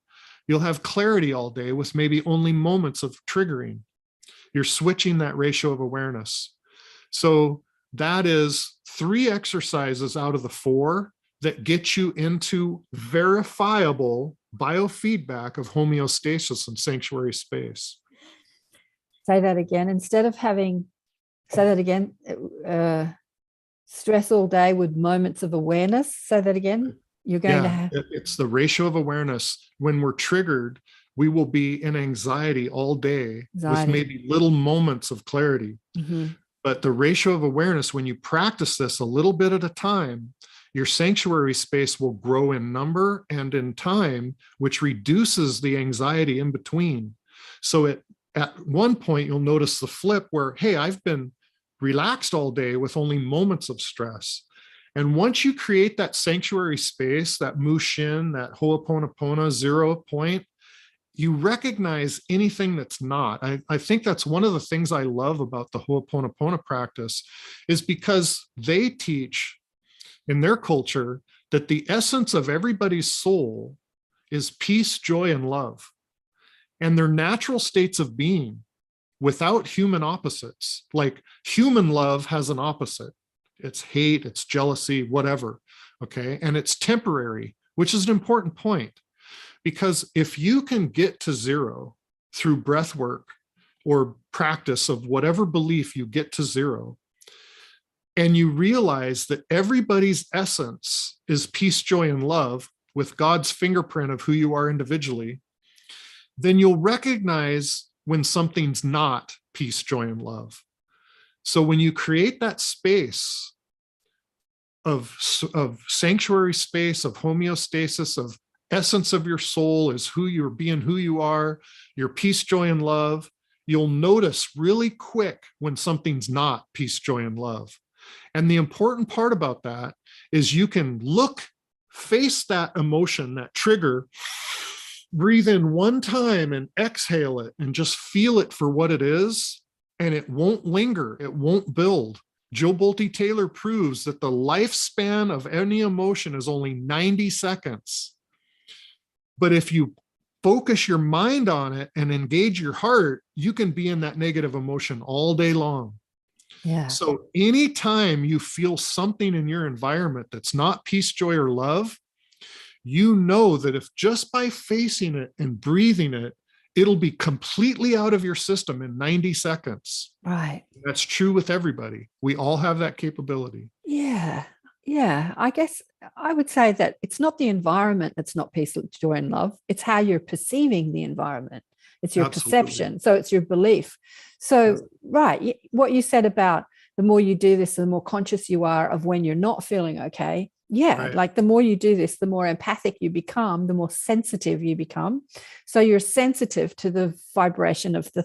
you'll have clarity all day with maybe only moments of triggering. You're switching that ratio of awareness. So that is 3 exercises out of the 4 that get you into verifiable biofeedback of homeostasis and sanctuary space. Say that again. Say that again. Stress all day with moments of awareness. Say that again. You're going to have. It's the ratio of awareness. When we're triggered, we will be in anxiety all day with maybe little moments of clarity. Mm-hmm. But the ratio of awareness, when you practice this a little bit at a time, your sanctuary space will grow in number and in time, which reduces the anxiety in between. So at one point, you'll notice the flip where, hey, I've been relaxed all day with only moments of stress. And once you create that sanctuary space, that Mushin, that Ho'oponopono 0 point, you recognize anything that's not. I think that's one of the things I love about the Ho'oponopono practice, is because they teach in their culture that the essence of everybody's soul is peace, joy, and love. And they're natural states of being without human opposites. Like human love has an opposite. It's hate, it's jealousy, whatever. Okay. And it's temporary, which is an important point. Because if you can get to 0 through breath work or practice of whatever belief, you get to 0, and you realize that everybody's essence is peace, joy, and love with God's fingerprint of who you are individually, then you'll recognize when something's not peace, joy, and love. So when you create that space of sanctuary space, of homeostasis, of essence of your soul is who you're being, who you are, your peace, joy, and love, you'll notice really quick when something's not peace, joy, and love. And the important part about that is you can face that emotion, that trigger, breathe in one time and exhale it and just feel it for what it is. And it won't linger. It won't build. Jill Bolte Taylor proves that the lifespan of any emotion is only 90 seconds. But if you focus your mind on it and engage your heart, you can be in that negative emotion all day long. Yeah. So anytime you feel something in your environment that's not peace, joy, or love, you know that if just by facing it and breathing it, it'll be completely out of your system in 90 seconds. Right. That's true with everybody. We all have that capability. Yeah. Yeah. I guess I would say that it's not the environment that's not peace, joy, and love. It's how you're perceiving the environment. It's your perception. So it's your belief. So, right. What you said about the more you do this, the more conscious you are of when you're not feeling okay. Yeah. Right. Like the more you do this, the more empathic you become, the more sensitive you become. So you're sensitive to the vibration of the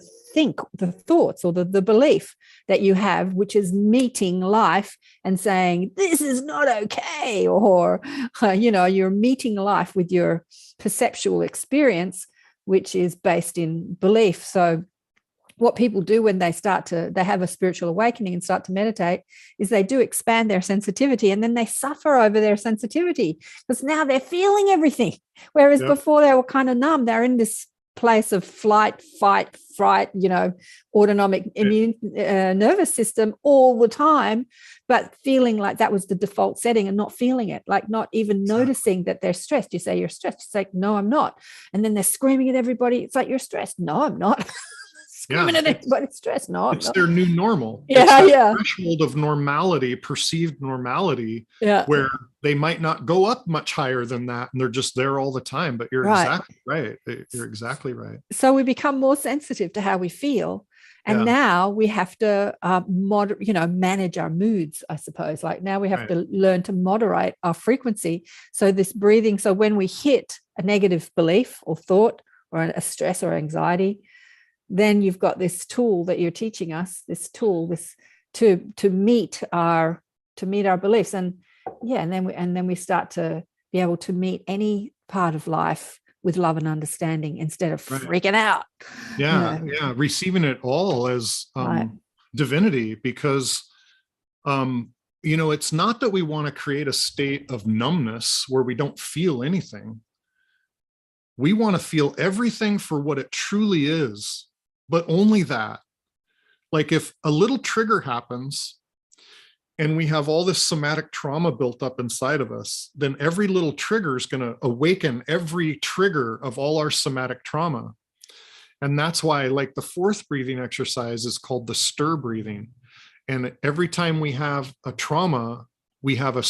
thoughts or the belief that you have, which is meeting life and saying, this is not okay. Or, you're meeting life with your perceptual experience, which is based in belief. So what people do when they have a spiritual awakening and start to meditate is they do expand their sensitivity, and then they suffer over their sensitivity because now they're feeling everything. Whereas before they were kind of numb. They're in this place of flight, fight, fright, autonomic immune nervous system all the time, but feeling like that was the default setting and not feeling it, like not even noticing that they're stressed. You say you're stressed. It's like, no, I'm not. And then they're screaming at everybody. It's like, you're stressed. No, I'm not. Screaming at everybody, stressed. No, it's their new normal. Yeah. Threshold of normality, perceived normality, where they might not go up much higher than that, and they're just there all the time. But you're exactly right. You're exactly right. So we become more sensitive to how we feel, and now we have to manage our moods. I suppose. Like now we have to learn to moderate our frequency. So this breathing. So when we hit a negative belief or thought or a stress or anxiety, then you've got this tool that you're teaching us, this tool, this to meet our beliefs. And yeah, and then we start to be able to meet any part of life with love and understanding instead of freaking out. Yeah, yeah, receiving it all as divinity, because it's not that we want to create a state of numbness where we don't feel anything. We want to feel everything for what it truly is, but only that. Like if a little trigger happens and we have all this somatic trauma built up inside of us, then every little trigger is going to awaken every trigger of all our somatic trauma. And that's why, like, the fourth breathing exercise is called the stir breathing. And every time we have a trauma, we have a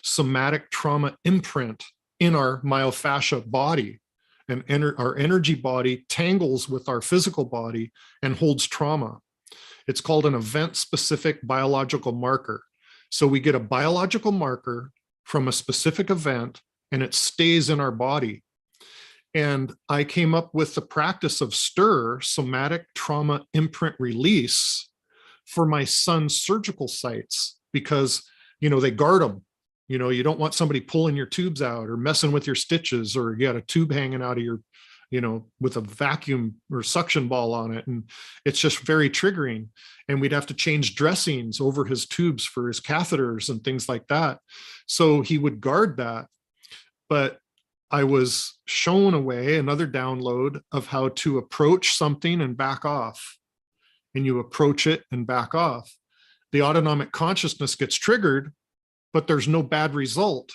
somatic trauma imprint in our myofascia body. And our energy body tangles with our physical body and holds trauma. It's called an event-specific biological marker. So we get a biological marker from a specific event, and it stays in our body. And I came up with the practice of STIR, somatic trauma imprint release, for my son's surgical sites, because, they guard them. You don't want somebody pulling your tubes out or messing with your stitches, or you got a tube hanging out of your, with a vacuum or suction ball on it. And it's just very triggering. And we'd have to change dressings over his tubes for his catheters and things like that. So he would guard that. But I was shown a way, another download of how to approach something and back off. And you approach it and back off. The autonomic consciousness gets triggered, but there's no bad result.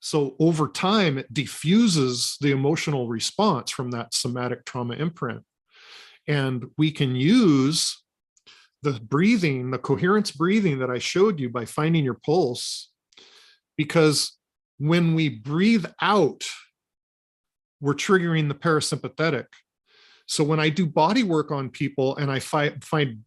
So over time, it diffuses the emotional response from that somatic trauma imprint. And we can use the breathing, the coherence breathing that I showed you by finding your pulse, because when we breathe out, we're triggering the parasympathetic. So when I do body work on people and I find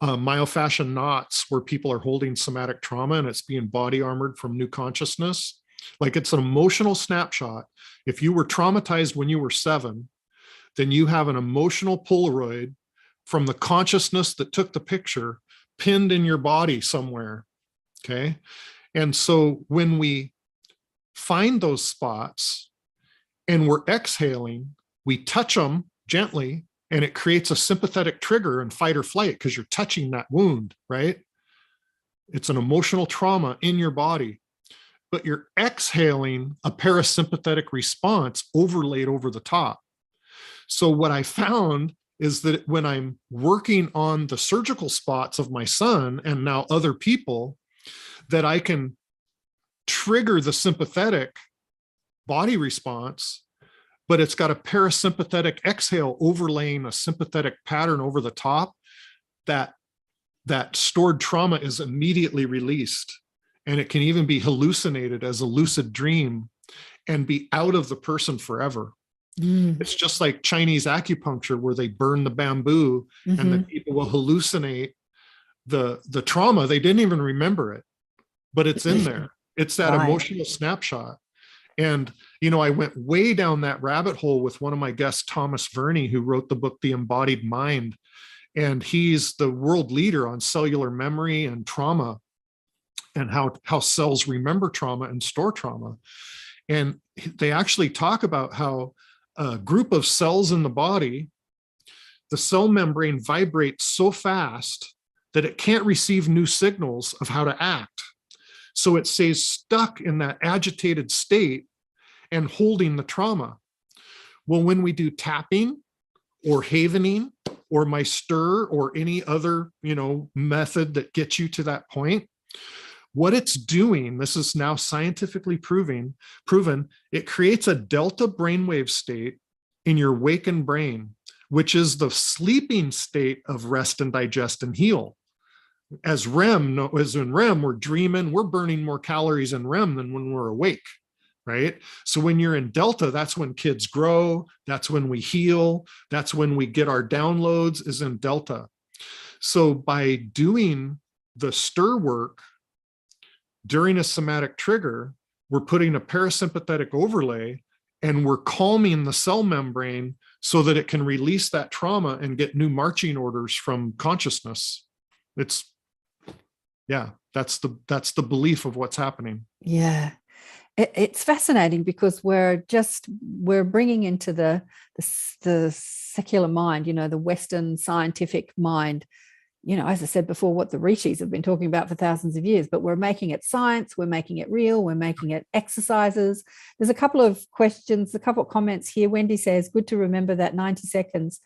myofascial knots where people are holding somatic trauma and it's being body armored from new consciousness, like it's an emotional snapshot. If you were traumatized when you were 7, then you have an emotional Polaroid from the consciousness that took the picture pinned in your body somewhere. Okay. And so when we find those spots and we're exhaling, we touch them gently, and it creates a sympathetic trigger in fight or flight because you're touching that wound, right? It's an emotional trauma in your body, but you're exhaling a parasympathetic response overlaid over the top. So what I found is that when I'm working on the surgical spots of my son and now other people, that I can trigger the sympathetic body response, but it's got a parasympathetic exhale overlaying a sympathetic pattern over the top. That stored trauma is immediately released, and it can even be hallucinated as a lucid dream and be out of the person forever. It's just like Chinese acupuncture, where they burn the bamboo and the people will hallucinate the trauma. They didn't even remember it, but it's in there. It's that emotional snapshot. And, I went way down that rabbit hole with one of my guests, Thomas Verney, who wrote the book, The Embodied Mind. And he's the world leader on cellular memory and trauma, and how cells remember trauma and store trauma. And they actually talk about how a group of cells in the body, the cell membrane vibrates so fast that it can't receive new signals of how to act. So it stays stuck in that agitated state and holding the trauma. Well, when we do tapping or havening or my stir or any other, method that gets you to that point, what it's doing, this is now scientifically proven, it creates a delta brainwave state in your wakened brain, which is the sleeping state of rest and digest and heal. As in REM, we're dreaming, we're burning more calories in REM than when we're awake, right? So when you're in delta, that's when kids grow, that's when we heal, that's when we get our downloads, is in delta. So by doing the stir work during a somatic trigger, we're putting a parasympathetic overlay and we're calming the cell membrane so that it can release that trauma and get new marching orders from consciousness. That's the belief of what's happening. Yeah. It's fascinating because we're bringing into the secular mind, the Western scientific mind, as I said before, what the rishis have been talking about for thousands of years, but we're making it science, we're making it real, we're making it exercises. There's a couple of questions, a couple of comments here. Wendy says, good to remember that 90 seconds.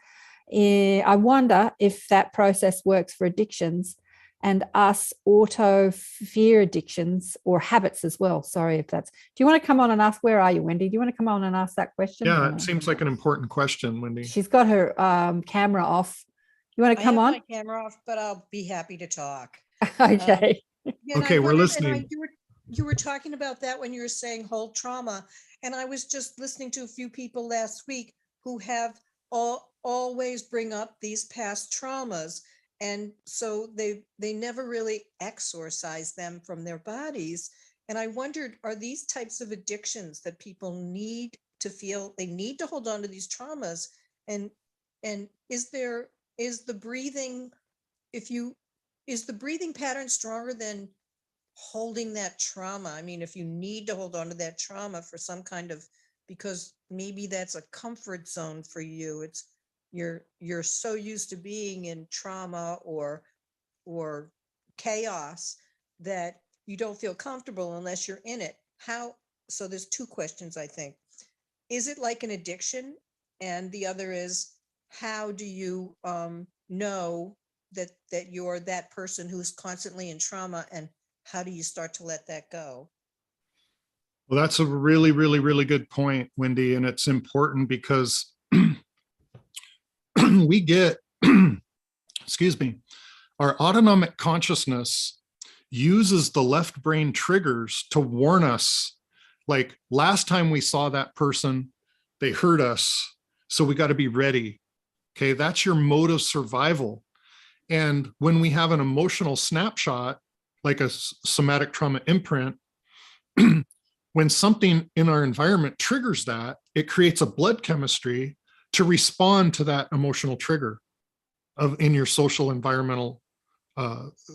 I wonder if that process works for addictions and us auto fear addictions or habits as well. Sorry if that's, do you want to come on and ask, where are you, Wendy? Do you want to come on and ask that question? Yeah, it seems like an important question, Wendy. She's got her camera off. You want to come on? I have my camera off, but I'll be happy to talk. Okay. Okay, we're listening. You were talking about that when you were saying hold trauma. And I was just listening to a few people last week who have always bring up these past traumas. And so they never really exorcise them from their bodies. And I wondered, are these types of addictions that people need to feel, they need to hold on to these traumas? And is the breathing pattern stronger than holding that trauma? I mean, if you need to hold on to that trauma for some kind of, because maybe that's a comfort zone for you. It's you're so used to being in trauma or chaos that you don't feel comfortable unless you're in it. So there's two questions, I think. Is it like an addiction? And the other is, how do you know that you're that person who's constantly in trauma, and how do you start to let that go? Well, that's a really, really, really good point, Wendy. And it's important because we get, excuse me, our autonomic consciousness uses the left brain triggers to warn us. Like last time we saw that person, they hurt us. So we got to be ready. Okay, that's your mode of survival. And when we have an emotional snapshot, like a somatic trauma imprint, when something in our environment triggers that, it creates a blood chemistry to respond to that emotional trigger in your social environmental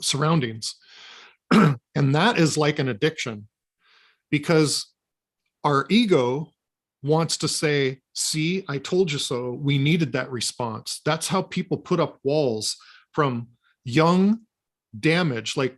surroundings. And that is like an addiction, because our ego wants to say, see, I told you so. We needed that response. That's how people put up walls from young damage. Like,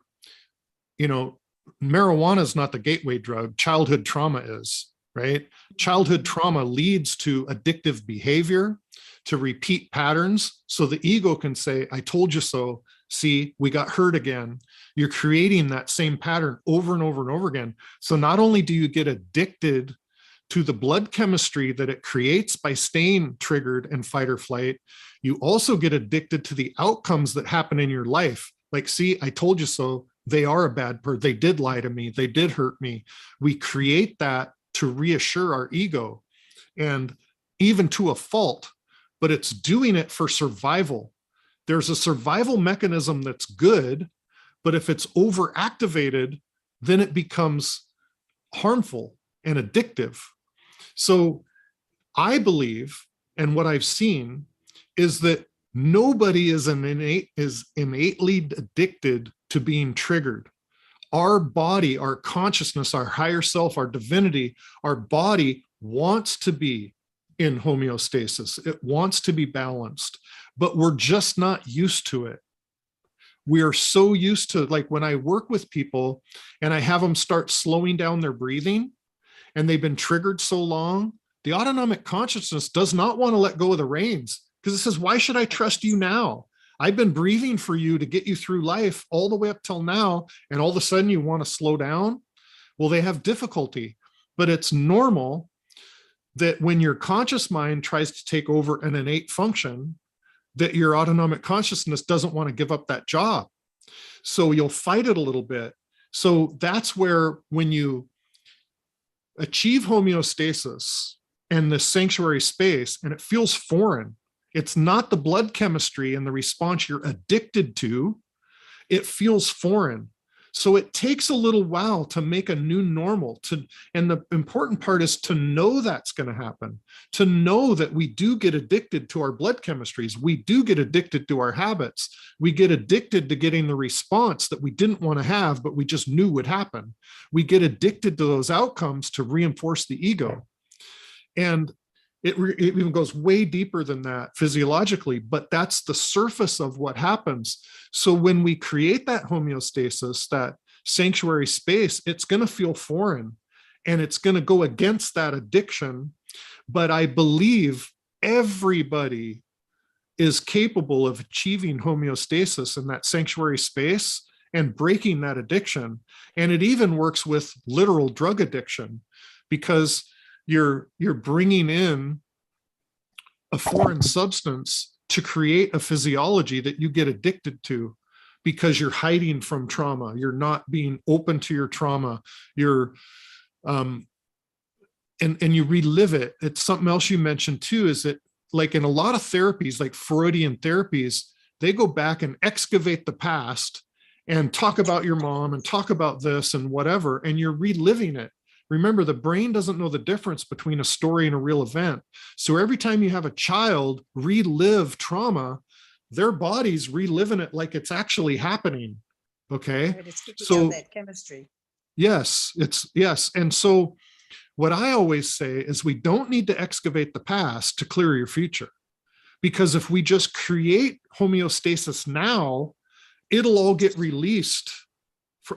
marijuana is not the gateway drug. Childhood trauma is, right? Childhood trauma leads to addictive behavior, to repeat patterns. So the ego can say, I told you so. See, we got hurt again. You're creating that same pattern over and over and over again. So not only do you get addicted to the blood chemistry that it creates by staying triggered and fight or flight, you also get addicted to the outcomes that happen in your life. Like, see, I told you so. They are a bad person. They did lie to me. They did hurt me. We create that to reassure our ego, and even to a fault, but it's doing it for survival. There's a survival mechanism that's good, but if it's overactivated, then it becomes harmful and addictive. So I believe, and what I've seen, is that nobody is innately addicted to being triggered. Our body, our consciousness, our higher self, our divinity, our body wants to be in homeostasis. It wants to be balanced, but we're just not used to it. We are so used to, like when I work with people and I have them start slowing down their breathing and they've been triggered so long, the autonomic consciousness does not want to let go of the reins, because it says, why should I trust you now? I've been breathing for you to get you through life all the way up till now, and all of a sudden you want to slow down? Well, they have difficulty, but it's normal that when your conscious mind tries to take over an innate function, that your autonomic consciousness doesn't want to give up that job. So you'll fight it a little bit. So that's where, when you achieve homeostasis and the sanctuary space, and it feels foreign, it's not the blood chemistry and the response you're addicted to, it feels foreign. So it takes a little while to make a new normal, and the important part is to know that's going to happen, to know that we do get addicted to our blood chemistries. We do get addicted to our habits. We get addicted to getting the response that we didn't want to have, but we just knew would happen. We get addicted to those outcomes to reinforce the ego. And it even goes way deeper than that physiologically, but that's the surface of what happens. So when we create that homeostasis, that sanctuary space, it's going to feel foreign and it's going to go against that addiction. But I believe everybody is capable of achieving homeostasis in that sanctuary space and breaking that addiction. And it even works with literal drug addiction, because you're bringing in a foreign substance to create a physiology that you get addicted to because you're hiding from trauma. You're not being open to your trauma. You're and you relive it. It's something else you mentioned too, is that like in a lot of therapies, like Freudian therapies, they go back and excavate the past and talk about your mom and talk about this and whatever, and you're reliving it. Remember, the brain doesn't know the difference between a story and a real event. So every time you have a child relive trauma, their body's reliving it like it's actually happening. Okay. Right, it's keeping so up that chemistry. yes. And so what I always say is we don't need to excavate the past to clear your future, because if we just create homeostasis now, it'll all get released.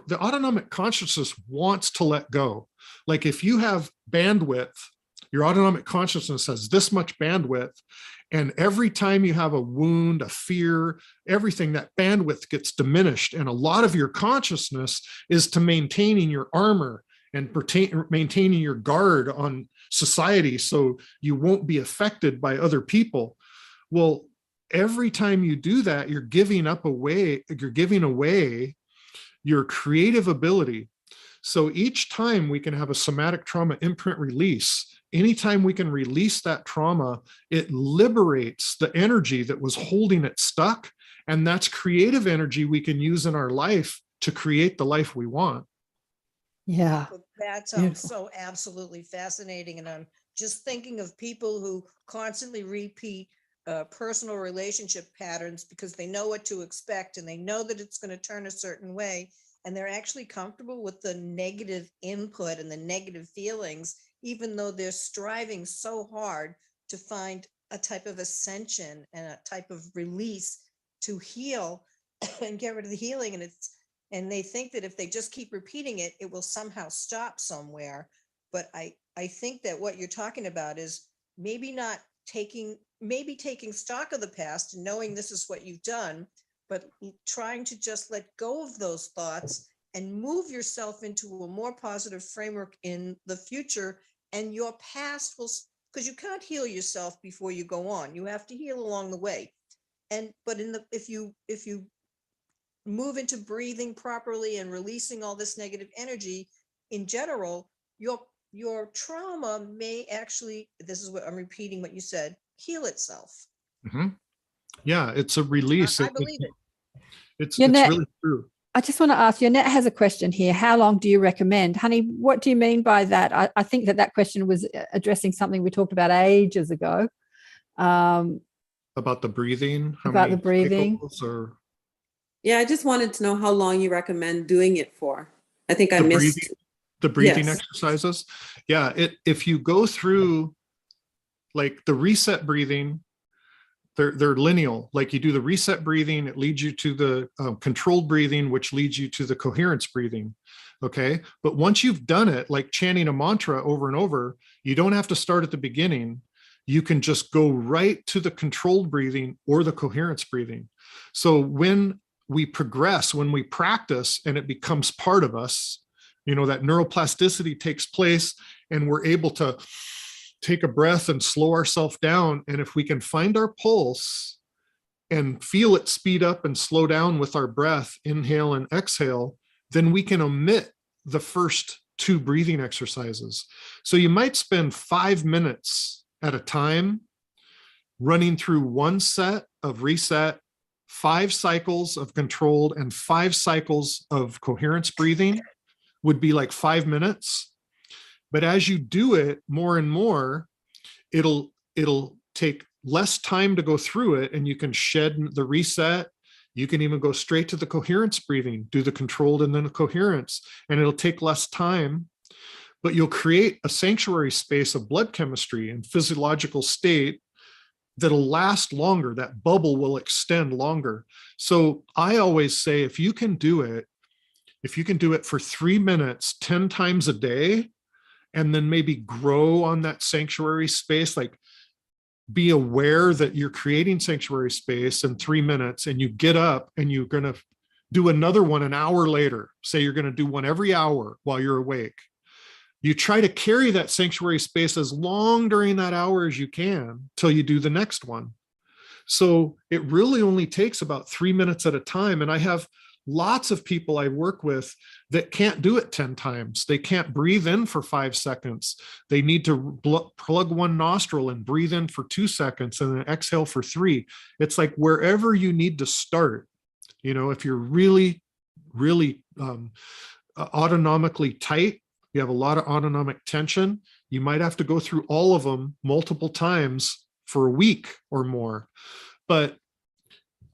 The autonomic consciousness wants to let go. Like if you have bandwidth, your autonomic consciousness has this much bandwidth, and every time you have a wound, a fear, everything, that bandwidth gets diminished. And a lot of your consciousness is to maintaining your armor and maintaining your guard on society so you won't be affected by other people. Well, every time you do that, you're giving away your creative ability. So each time we can have a somatic trauma imprint release, anytime we can release that trauma, it liberates the energy that was holding it stuck. And that's creative energy we can use in our life to create the life we want. Yeah. That sounds Beautiful. so absolutely fascinating. And I'm just thinking of people who constantly repeat personal relationship patterns because they know what to expect and they know that it's going to turn a certain way. And they're actually comfortable with the negative input and the negative feelings, even though they're striving so hard to find a type of ascension and a type of release to heal and get rid of the healing. And they think that if they just keep repeating it, it will somehow stop somewhere. But I think that what you're talking about is maybe taking stock of the past and knowing this is what you've done, but trying to just let go of those thoughts and move yourself into a more positive framework in the future. And your past will, because you can't heal yourself before you go on. You have to heal along the way. But if you move into breathing properly and releasing all this negative energy in general, your trauma may actually, this is what I'm repeating what you said, heal itself. Mm-hmm. Yeah, it's a release. I believe it. It's really true. I just want to ask you, Annette has a question here. How long do you recommend? Honey, what do you mean by that? I think that question was addressing something we talked about ages ago. About the breathing? About the breathing? Yeah, I just wanted to know how long you recommend doing it for. I think I missed the breathing exercises. Yeah, if you go through like the reset breathing, they're lineal. Like you do the reset breathing, it leads you to the controlled breathing, which leads you to the coherence breathing. Okay. But once you've done it, like chanting a mantra over and over, you don't have to start at the beginning. You can just go right to the controlled breathing or the coherence breathing. So when we progress, when we practice and it becomes part of us, that neuroplasticity takes place and we're able to take a breath and slow ourselves down. And if we can find our pulse and feel it speed up and slow down with our breath, inhale and exhale, then we can omit the first two breathing exercises. So you might spend 5 minutes at a time running through one set of reset, 5 cycles of controlled and 5 cycles of coherence breathing would be like 5 minutes. But as you do it more and more, it'll take less time to go through it, and you can shed the reset. You can even go straight to the coherence breathing, do the controlled and then the coherence, and it'll take less time, but you'll create a sanctuary space of blood chemistry and physiological state that'll last longer. That bubble will extend longer. So I always say, if you can do it for 3 minutes, 10 times a day, and then maybe grow on that sanctuary space, like be aware that you're creating sanctuary space in 3 minutes, and you get up and you're going to do another one an hour later. Say you're going to do one every hour while you're awake. You try to carry that sanctuary space as long during that hour as you can till you do the next one. So it really only takes about 3 minutes at a time. And I have lots of people I work with that can't do it 10 times. They can't breathe in for 5 seconds. They need to plug one nostril and breathe in for 2 seconds and then exhale for 3. It's like wherever you need to start. You know, if you're really, really autonomically tight, you have a lot of autonomic tension, you might have to go through all of them multiple times for a week or more. But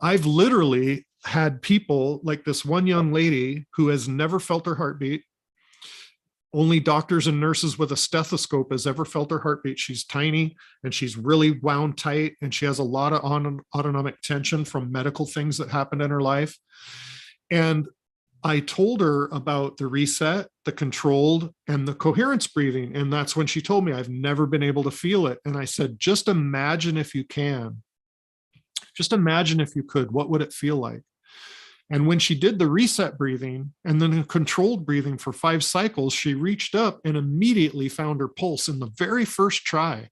I've literally had people like this one young lady who has never felt her heartbeat. Only doctors and nurses with a stethoscope has ever felt her heartbeat. She's tiny and she's really wound tight, and she has a lot of autonomic tension from medical things that happened in her life. And I told her about the reset, the controlled, and the coherence breathing. And that's when she told me, I've never been able to feel it. And I said, just imagine if you can. Just imagine if you could, what would it feel like? And when she did the reset breathing and then the controlled breathing for 5 cycles, she reached up and immediately found her pulse in the very first try.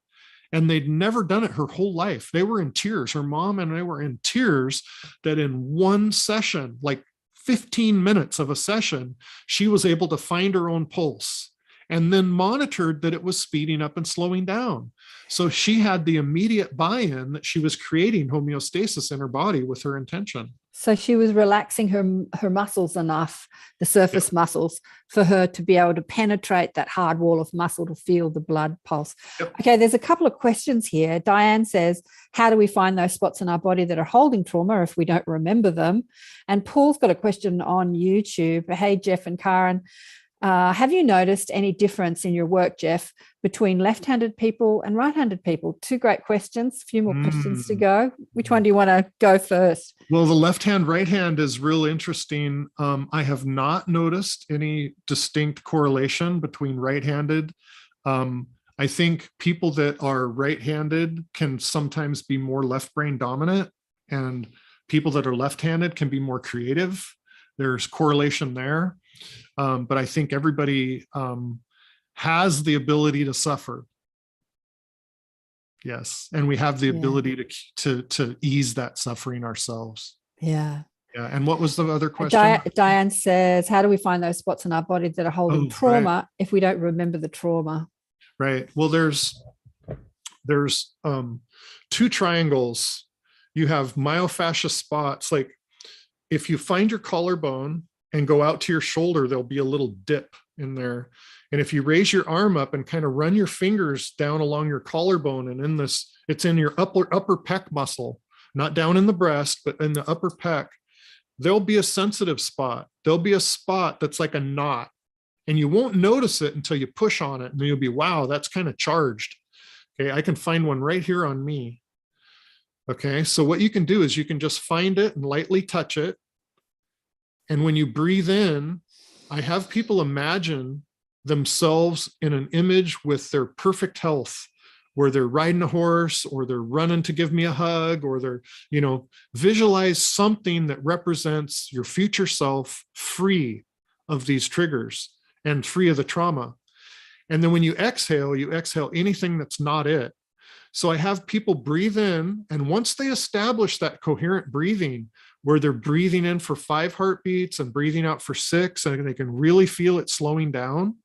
And they'd never done it her whole life. They were in tears. Her mom and I were in tears that in one session, like 15 minutes of a session, she was able to find her own pulse and then monitored that it was speeding up and slowing down. So she had the immediate buy-in that she was creating homeostasis in her body with her intention. So she was relaxing her muscles enough, the surface muscles, for her to be able to penetrate that hard wall of muscle to feel the blood pulse. Okay, there's a couple of questions here. Diane says, how do we find those spots in our body that are holding trauma if we don't remember them? And Paul's got a question on YouTube. Hey, Jeff and Karen, have you noticed any difference in your work, Jeff, between left-handed people and right-handed people? 2 great questions, a few more questions to go. Which one do you want to go first? Well, the left hand, right hand is real interesting. I have not noticed any distinct correlation between right-handed. I think people that are right-handed can sometimes be more left brain dominant, and people that are left-handed can be more creative. There's correlation there. But I think everybody has the ability to suffer. Yes. And we have the ability to ease that suffering ourselves. Yeah. Yeah. And what was the other question? Diane says, how do we find those spots in our body that are holding trauma if we don't remember the trauma? Right. Well, there's 2 triangles. You have myofascial spots. Like if you find your collarbone and go out to your shoulder, there'll be a little dip in there. And if you raise your arm up and kind of run your fingers down along your collarbone, and in this, it's in your upper pec muscle, not down in the breast, but in the upper pec, there'll be a sensitive spot. There'll be a spot that's like a knot, and you won't notice it until you push on it. And then you'll be, wow, that's kind of charged. Okay, I can find one right here on me. Okay, so what you can do is you can just find it and lightly touch it. And when you breathe in, I have people imagine themselves in an image with their perfect health, where they're riding a horse or they're running to give me a hug, or they're, visualize something that represents your future self free of these triggers and free of the trauma. And then when you exhale anything that's not it. So I have people breathe in, and once they establish that coherent breathing, where they're breathing in for 5 heartbeats and breathing out for 6, and they can really feel it slowing down,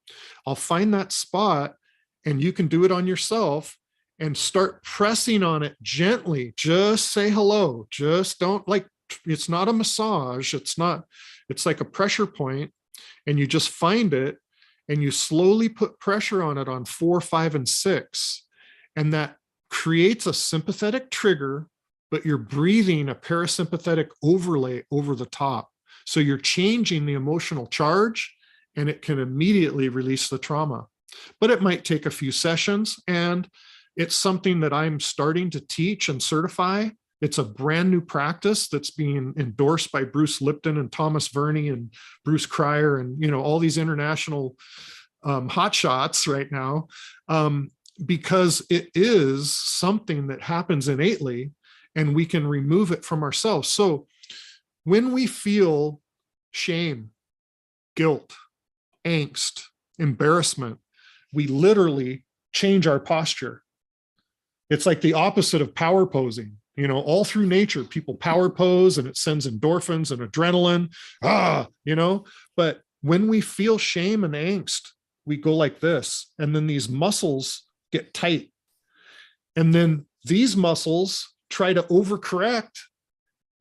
I'll find that spot, and you can do it on yourself and start pressing on it gently. Just say hello. Just don't it's not a massage. It's like a pressure point, and you just find it and you slowly put pressure on it on 4, 5, and 6. And that creates a sympathetic trigger, but you're breathing a parasympathetic overlay over the top. So you're changing the emotional charge, and it can immediately release the trauma. But it might take a few sessions, and it's something that I'm starting to teach and certify. It's a brand new practice that's being endorsed by Bruce Lipton and Thomas Verney and Bruce Cryer and, all these international hotshots right now, because it is something that happens innately, and we can remove it from ourselves. So when we feel shame, guilt, angst, embarrassment, we literally change our posture. It's like the opposite of power posing. All through nature, people power pose and it sends endorphins and adrenaline, but when we feel shame and angst, we go like this, and then these muscles get tight. And then these muscles try to overcorrect,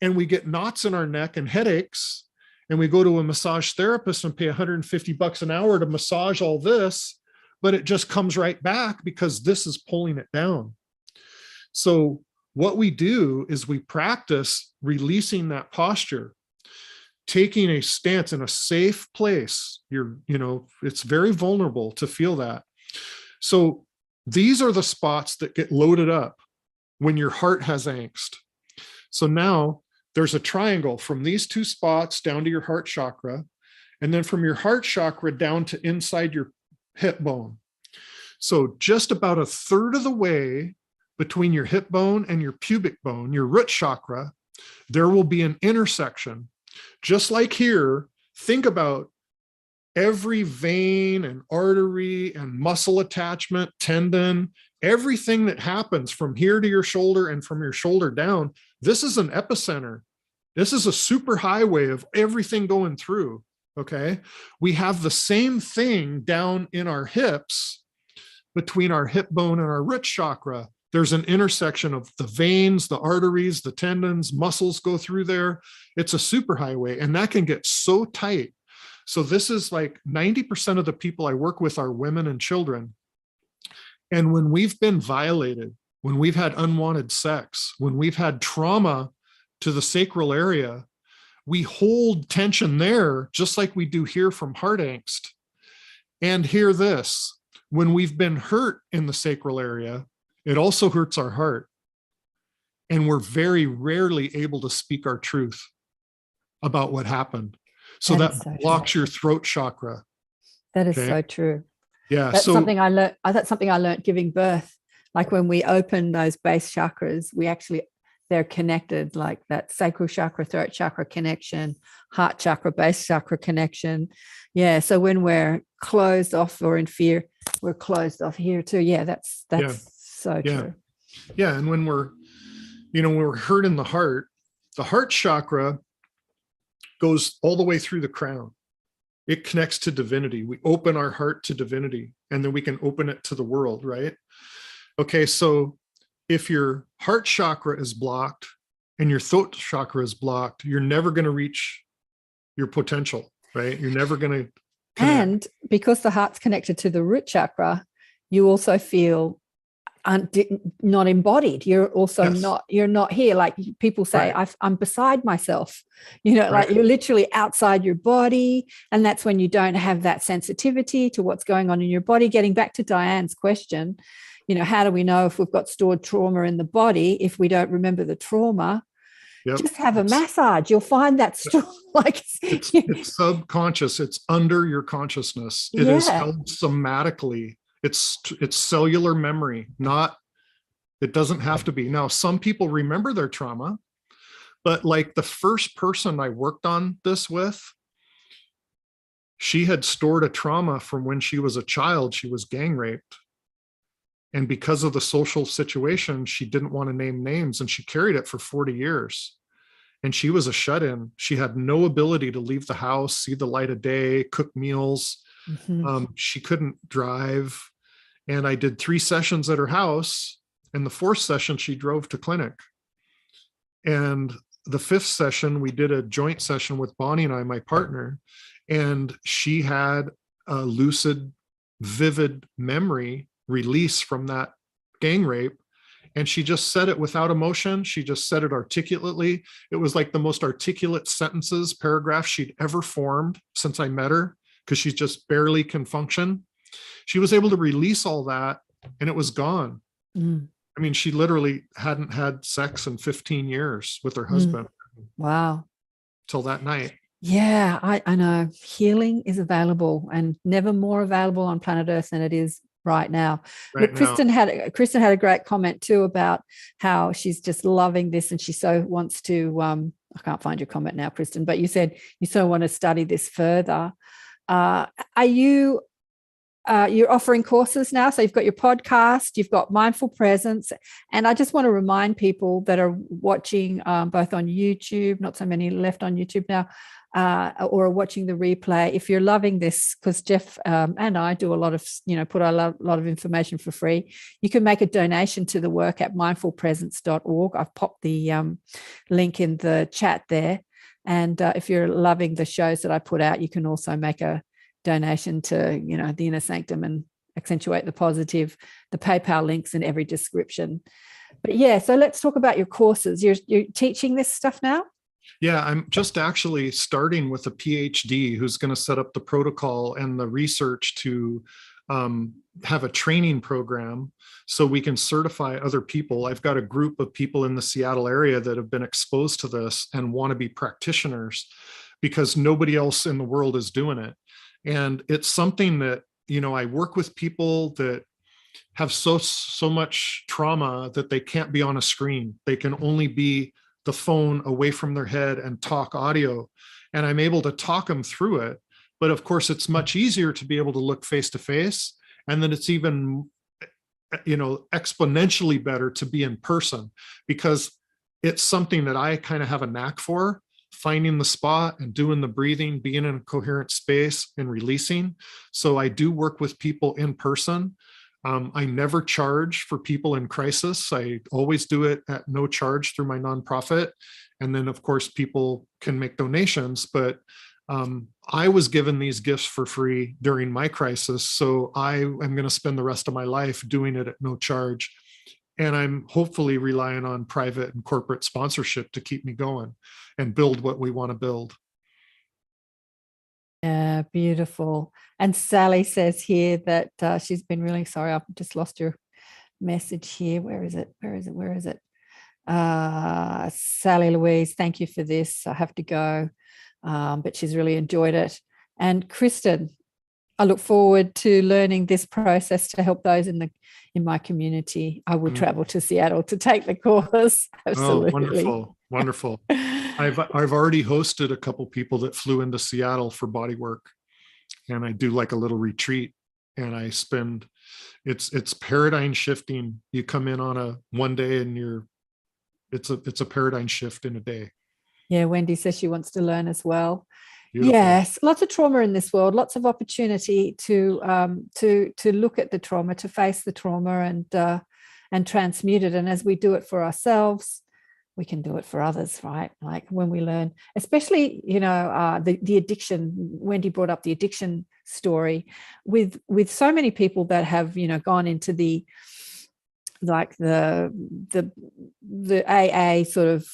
and we get knots in our neck and headaches, and we go to a massage therapist and pay $150 an hour to massage all this, but it just comes right back because this is pulling it down. So what we do is we practice releasing that posture, taking a stance in a safe place. It's very vulnerable to feel that. So these are the spots that get loaded up when your heart has angst. So now there's a triangle from these 2 spots down to your heart chakra, and then from your heart chakra down to inside your hip bone. So just about a third of the way between your hip bone and your pubic bone, your root chakra, there will be an intersection. Just like here, think about every vein and artery and muscle attachment, tendon, everything that happens from here to your shoulder and from your shoulder down. This is an epicenter. This is a super highway of everything going through. Okay. We have the same thing down in our hips between our hip bone and our root chakra. There's an intersection of the veins, the arteries, the tendons, muscles go through there. It's a superhighway, and that can get so tight. So this is like 90% of the people I work with are women and children. And when we've been violated, when we've had unwanted sex, when we've had trauma to the sacral area, we hold tension there just like we do here from heart angst. And hear this, when we've been hurt in the sacral area, it also hurts our heart. And we're very rarely able to speak our truth about what happened. So that blocks your throat chakra. That is so true. Yeah. That's something I learned. That's something I learned giving birth. Like when we open those base chakras, they're connected, like that sacral chakra, throat chakra connection, heart chakra, base chakra connection. Yeah. So when we're closed off or in fear, we're closed off here too. Yeah. That's so true. Yeah. And when we're hurt in the heart chakra goes all the way through the crown. It connects to divinity. We open our heart to divinity, and then we can open it to the world, right? Okay, so if your heart chakra is blocked and your throat chakra is blocked, you're never going to reach your potential, right? You're never going to connect. And because the heart's connected to the root chakra, you also feel not embodied. You're also you're not here. Like people say, right. I'm beside myself, like you're literally outside your body. And that's when you don't have that sensitivity to what's going on in your body. Getting back to Diane's question, how do we know if we've got stored trauma in the body if we don't remember the trauma? Yep. Just have a massage. You'll find that it's subconscious. It's under your consciousness. It is held somatically. It's cellular memory, it doesn't have to be. Now, some people remember their trauma, but like the first person I worked on this with, she had stored a trauma from when she was a child. She was gang raped. And because of the social situation, she didn't want to name names, and she carried it for 40 years. And she was a shut-in. She had no ability to leave the house, see the light of day, cook meals. Mm-hmm. She couldn't drive. And I did 3 sessions at her house. And the 4th session, she drove to clinic. And the 5th session, we did a joint session with Bonnie and I, my partner, and she had a lucid, vivid memory release from that gang rape. And she just said it without emotion. She just said it articulately. It was like the most articulate sentences, paragraphs she'd ever formed since I met her, because she just barely can function. She was able to release all that and it was gone. I mean, she literally hadn't had sex in 15 years with her husband. Wow. Till that night. Yeah, I know. Healing is available, and never more available on planet Earth than it is right now. Look, Kristen had a great comment too about how she's just loving this, and she so wants to. I can't find your comment now, Kristen, but you said you so want to study this further. Are you? You're offering courses now, so you've got your podcast, you've got Mindful Presence, and I just want to remind people that are watching both on YouTube, not so many left on YouTube now, or are watching the replay. If you're loving this, because Jeff and I do a lot of, put a lot of information for free, you can make a donation to the work at mindfulpresence.org. I've popped the link in the chat there, and if you're loving the shows that I put out, you can also make a donation to the Inner Sanctum and Accentuate the Positive. The PayPal links in every description. But yeah, so let's talk about your courses. You're teaching this stuff now? Yeah, I'm just actually starting with a PhD who's going to set up the protocol and the research to have a training program so we can certify other people. I've got a group of people in the Seattle area that have been exposed to this and want to be practitioners, because nobody else in the world is doing it. And it's something that, I work with people that have so much trauma that they can't be on a screen. They can only be the phone away from their head and talk audio. And I'm able to talk them through it. But of course, it's much easier to be able to look face to face. And then it's even, exponentially better to be in person, because it's something that I kind of have a knack for. Finding the spot and doing the breathing, being in a coherent space and releasing. So I do work with people in person. I never charge for people in crisis. I always do it at no charge through my nonprofit. And then of course, people can make donations, but I was given these gifts for free during my crisis. So I am going to spend the rest of my life doing it at no charge. And I'm hopefully relying on private and corporate sponsorship to keep me going and build what we want to build. Yeah, beautiful. And Sally says here that she's been really sorry. I've just lost your message here. Where is it? Sally Louise, thank you for this. I have to go, but she's really enjoyed it. And Kristen, I look forward to learning this process to help those in my community. I will travel to Seattle to take the course. Absolutely. Oh, wonderful. I've already hosted a couple people that flew into Seattle for body work, and I do like a little retreat, and I spend, it's paradigm shifting. You come in on one day and it's a paradigm shift in a day. Yeah, Wendy says she wants to learn as well. Beautiful. Yes, lots of trauma in this world, lots of opportunity to look at the trauma, to face the trauma and transmute it. And as we do it for ourselves, we can do it for others, right? Like when we learn, especially, the addiction. Wendy brought up the addiction story with so many people that have, gone into the AA sort of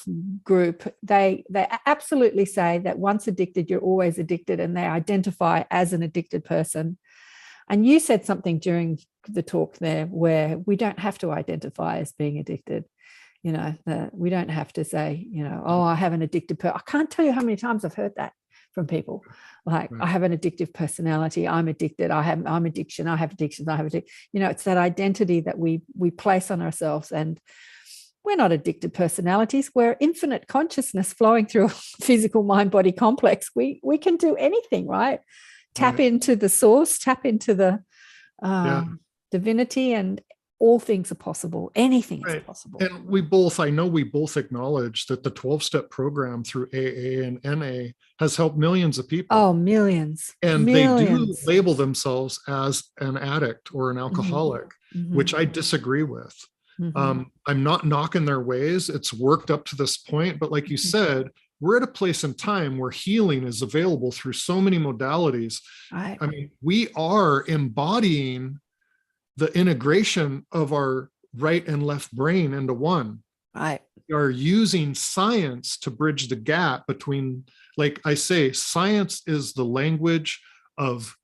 group. They absolutely say that once addicted, you're always addicted, and they identify as an addicted person. And you said something during the talk there where we don't have to identify as being addicted. We don't have to say, oh, I have an addicted person. I can't tell you how many times I've heard that from people. Like, right. I have an addictive personality. I'm addicted. I'm addiction. I have addictions. I have addiction. It's that identity that we place on ourselves. And we're not addicted personalities. We're infinite consciousness flowing through a physical mind-body complex. We can do anything, right? Tap into the source, tap into the divinity, and all things are possible. Anything is possible. And I know we both acknowledge that the 12-step program through AA and NA has helped millions of people. Oh, millions. And millions. They do label themselves as an addict or an alcoholic, which I disagree with. I'm not knocking their ways. It's worked up to this point, but like you said, we're at a place in time where healing is available through so many modalities. Right. I mean, we are embodying the integration of our right and left brain into one. Right. We are using science to bridge the gap between, like I say, science is the language of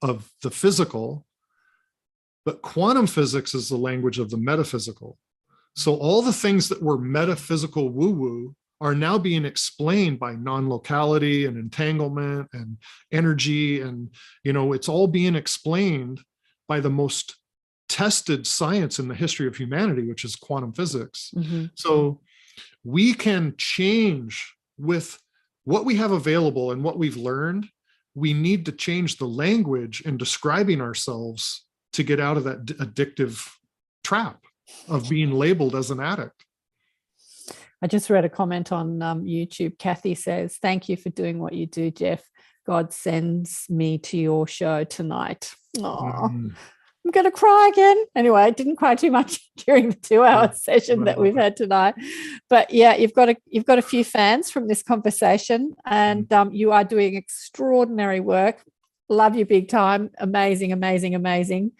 the physical, but quantum physics is the language of the metaphysical. So all the things that were metaphysical woo-woo are now being explained by non-locality and entanglement and energy. And, it's all being explained by the most tested science in the history of humanity, which is quantum physics. So we can change with what we have available and what we've learned. We need to change the language in describing ourselves to get out of that addictive trap of being labeled as an addict. I just read a comment on YouTube. Kathy says, "Thank you for doing what you do, Jeff. God sends me to your show tonight." I'm going to cry again. Anyway, I didn't cry too much during the 2-hour session that we've had tonight. But yeah, you've got a few fans from this conversation, and you are doing extraordinary work. Love you big time. Amazing, amazing, amazing.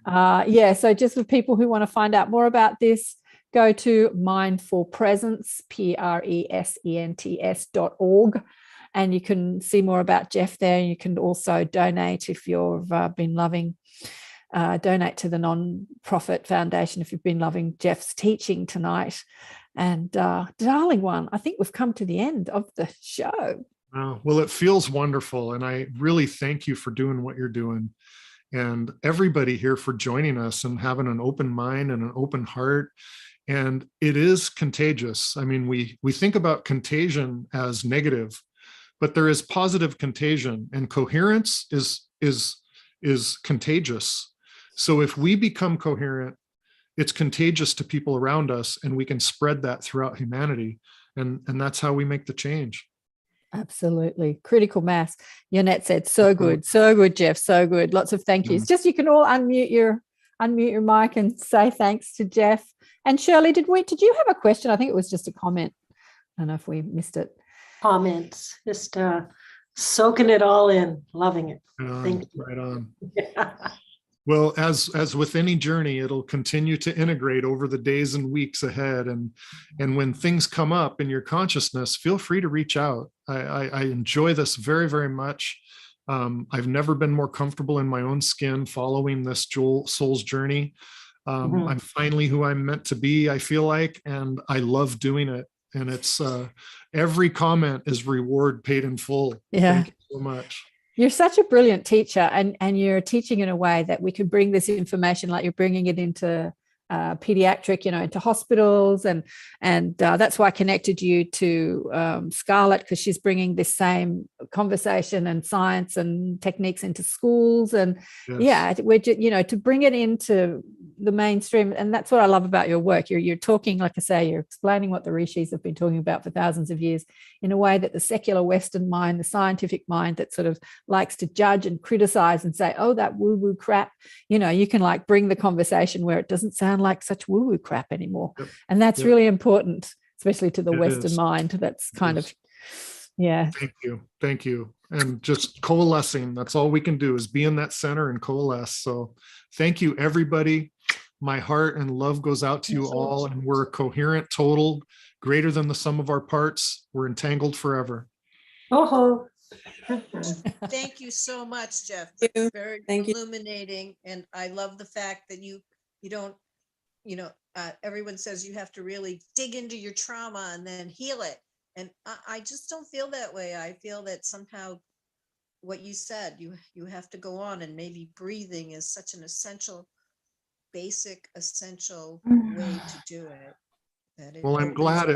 So just for people who want to find out more about this, go to Mindful Presence, presents.org, and you can see more about Jeff there. You can also donate if you've been loving, donate to the non-profit foundation if you've been loving Jeff's teaching tonight. And darling one, I think we've come to the end of the show. Well, it feels wonderful. And I really thank you for doing what you're doing. And everybody here for joining us and having an open mind and an open heart. And it is contagious. I mean, we think about contagion as negative, but there is positive contagion, and coherence is contagious. So if we become coherent, it's contagious to people around us, and we can spread that throughout humanity. And that's how we make the change. Absolutely. Critical mass. Yonette said, so good, Jeff, so good. Lots of thank yous. Just you can all unmute your mic and say thanks to Jeff. And Shirley, did you have a question? I think it was just a comment. I don't know if we missed it. Comments, just soaking it all in, loving it. Thank you. Right on. Well, as with any journey, it'll continue to integrate over the days and weeks ahead. And when things come up in your consciousness, feel free to reach out. I enjoy this very, very much. I've never been more comfortable in my own skin following this soul's journey. I'm finally who I'm meant to be, I feel like, and I love doing it. And it's every comment is reward paid in full. Yeah. Thank you so much. You're such a brilliant teacher, and you're teaching in a way that we can bring this information, like you're bringing it into pediatric, into hospitals, and that's why I connected you to Scarlett, because she's bringing this same conversation and science and techniques into schools, and we're just, to bring it into the mainstream. And that's what I love about your work. You're talking, like I say, you're explaining what the rishis have been talking about for thousands of years in a way that the secular Western mind, the scientific mind that sort of likes to judge and criticize and say, oh, that woo-woo crap, you can like bring the conversation where it doesn't sound like such woo-woo crap anymore. And that's really important, especially to the Western mind. That's kind of, Thank you. And just coalescing, that's all we can do, is be in that center and coalesce. So thank you, everybody. My heart and love goes out to you all, and we're a coherent total, greater than the sum of our parts. We're entangled forever. Thank you so much, Jeff. Very illuminating. And I love the fact that you don't, everyone says you have to really dig into your trauma and then heal it. And I just don't feel that way. I feel that somehow what you said, you have to go on, and maybe breathing is such an essential way to do it. Well, I'm glad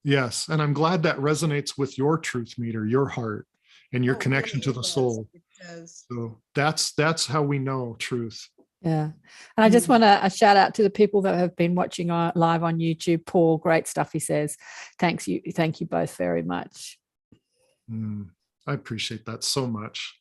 yes, and I'm glad that resonates with your truth meter, your heart, and your connection to the soul. So that's how we know truth. Yeah. And I just want to shout out to the people that have been watching live on YouTube. Paul, great stuff, he says. Thank you both very much. I appreciate that so much.